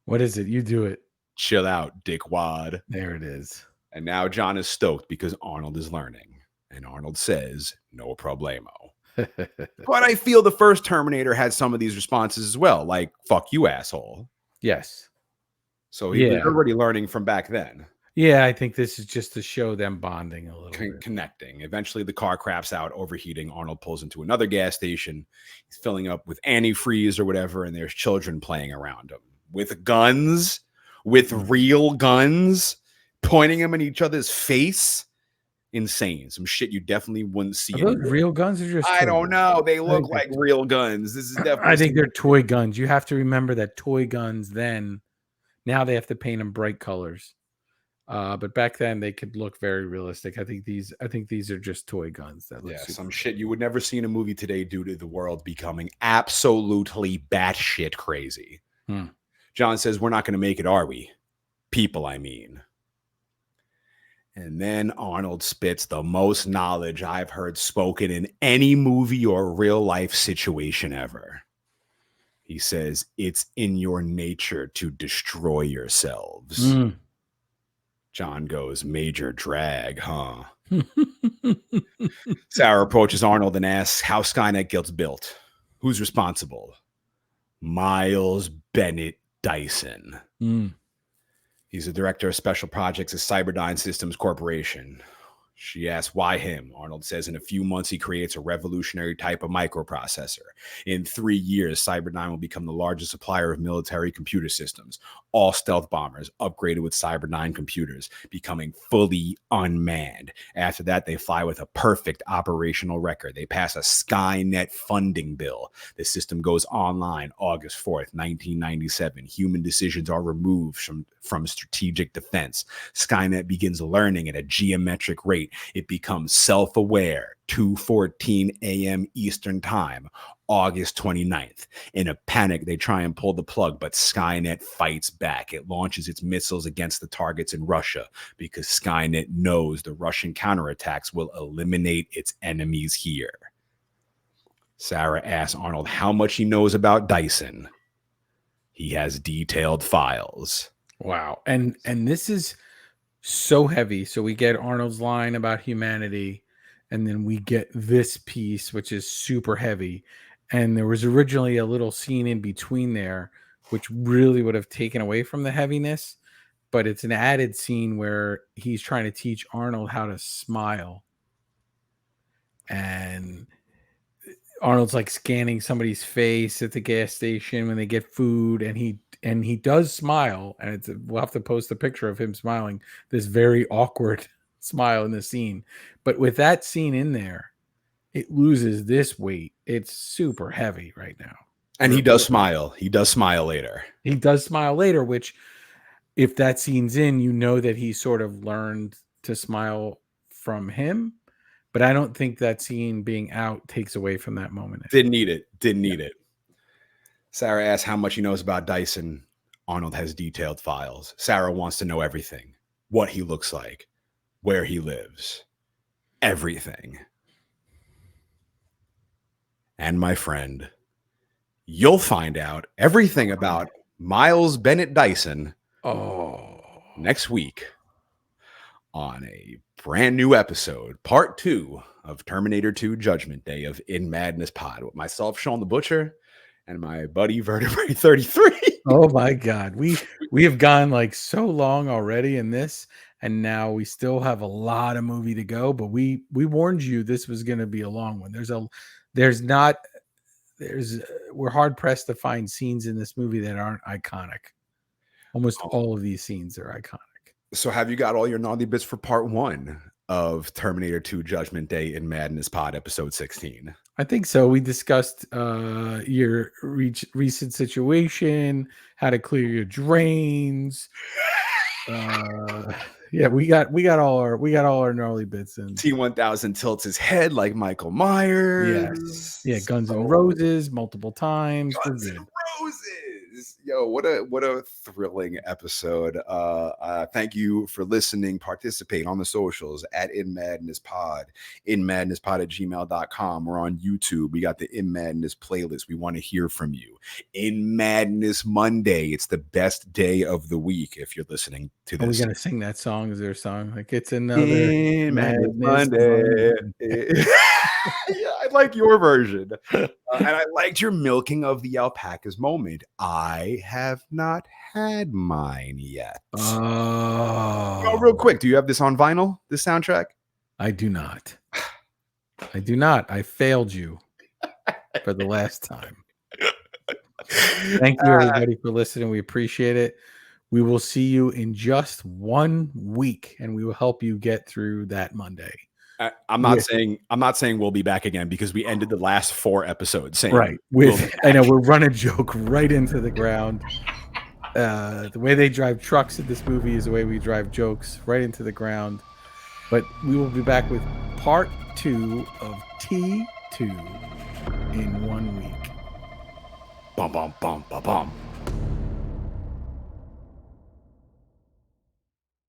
Speaker 3: what is it? You do it.
Speaker 1: Chill out, dickwad.
Speaker 3: There it is.
Speaker 1: And now John is stoked because Arnold is learning. And Arnold says, no problemo. But I feel the first Terminator had some of these responses as well, like, fuck you, asshole.
Speaker 3: Yes.
Speaker 1: So he was already learning from back then.
Speaker 3: Yeah, I think this is just to show them bonding a little bit.
Speaker 1: Connecting. Eventually, the car craps out, overheating. Arnold pulls into another gas station. He's filling up with antifreeze or whatever, and there's children playing around him with guns, with real guns, pointing them in each other's face. Insane. Some shit you definitely wouldn't see.
Speaker 3: Are those real guns or just
Speaker 1: I don't know. They look like real guns. This is definitely.
Speaker 3: I think they're toy guns. You have to remember that toy guns then, now they have to paint them bright colors. But back then they could look very realistic. I think these are just toy guns that look
Speaker 1: some shit you would never see in a movie today due to the world becoming absolutely batshit crazy. John says, we're not going to make it, are we? People, I mean. And then Arnold spits the most knowledge I've heard spoken in any movie or real life situation ever. He says, it's in your nature to destroy yourselves. John goes, major drag, huh? Sarah approaches Arnold and asks how Skynet gets built. Who's responsible? Miles Bennett Dyson. He's the director of special projects at Cyberdyne Systems Corporation. She asks, why him? Arnold says, in a few months, he creates a revolutionary type of microprocessor. In 3 years, Cyberdyne will become the largest supplier of military computer systems. All stealth bombers upgraded with Cyberdyne computers, becoming fully unmanned. After that, they fly with a perfect operational record. They pass a Skynet funding bill. The system goes online August 4th, 1997. Human decisions are removed from strategic defense. Skynet begins learning at a geometric rate. It becomes self-aware. 2:14 a.m. Eastern Time, August 29th. In a panic, they try and pull the plug, but Skynet fights back. It launches its missiles against the targets in Russia because Skynet knows the Russian counterattacks will eliminate its enemies here. Sarah asks Arnold how much he knows about Dyson. He has detailed files.
Speaker 3: Wow. And this is so heavy. So we get Arnold's line about humanity, and then we get this piece, which is super heavy. And there was originally a little scene in between there, which really would have taken away from the heaviness. But it's an added scene where he's trying to teach Arnold how to smile. And Arnold's like scanning somebody's face at the gas station when they get food, and he does smile, and we'll have to post a picture of him smiling, this very awkward smile in the scene. But with that scene in there, it loses this weight. It's super heavy right now.
Speaker 1: And he does smile. He does smile later.
Speaker 3: He does smile later, which if that scene's in, you know that he sort of learned to smile from him. But I don't think that scene being out takes away from that moment.
Speaker 1: Didn't need it. Didn't need it. Sarah asks how much he knows about Dyson. Arnold has detailed files. Sarah wants to know everything. What he looks like. Where he lives. Everything. And my friend, you'll find out everything about Miles Bennett Dyson next week on a brand new episode, part 2 of Terminator 2 Judgment Day of In Madness Pod with myself, Shawn the Butcher, and my buddy Vertebrae 33.
Speaker 3: Oh my God. We have gone like so long already in this, and now we still have a lot of movie to go, but we warned you this was going to be a long one. We're hard pressed to find scenes in this movie that aren't iconic. Almost all of these scenes are iconic.
Speaker 1: So have you got all your naughty bits for part 1 of Terminator 2 Judgment Day in Madness Pod episode 16?
Speaker 3: I think so. We discussed your recent situation, how to clear your drains. Yeah, we got all our gnarly bits in.
Speaker 1: T-1000 tilts his head like Michael Myers.
Speaker 3: Yeah, Guns N' Roses multiple times.
Speaker 1: Guns N' Roses. Yo, what a thrilling episode. Thank you for listening. Participate on the socials at In Madness Pod, inmadnesspod@gmail.com. We're on YouTube. We got the In Madness playlist. We want to hear from you. In Madness Monday. It's the best day of the week if you're listening to this.
Speaker 3: Are we gonna sing that song? Is there a song? Like it's another
Speaker 1: In Madness Monday. Yeah, I like your version. And I liked your milking of the alpacas moment. I have not had mine yet.
Speaker 3: Oh,
Speaker 1: Real quick, do you have this on vinyl, this soundtrack?
Speaker 3: I do not. I failed you for the last time. Thank you, everybody, for listening. We appreciate it. We will see you in just 1 week, and we will help you get through that Monday.
Speaker 1: I'm not saying we'll be back again because we ended the last 4 episodes saying
Speaker 3: right. I know we're running a joke right into the ground. The way they drive trucks in this movie is the way we drive jokes right into the ground. But we will be back with part 2 of T2 in 1 week.
Speaker 1: Bum bum bum bum bum.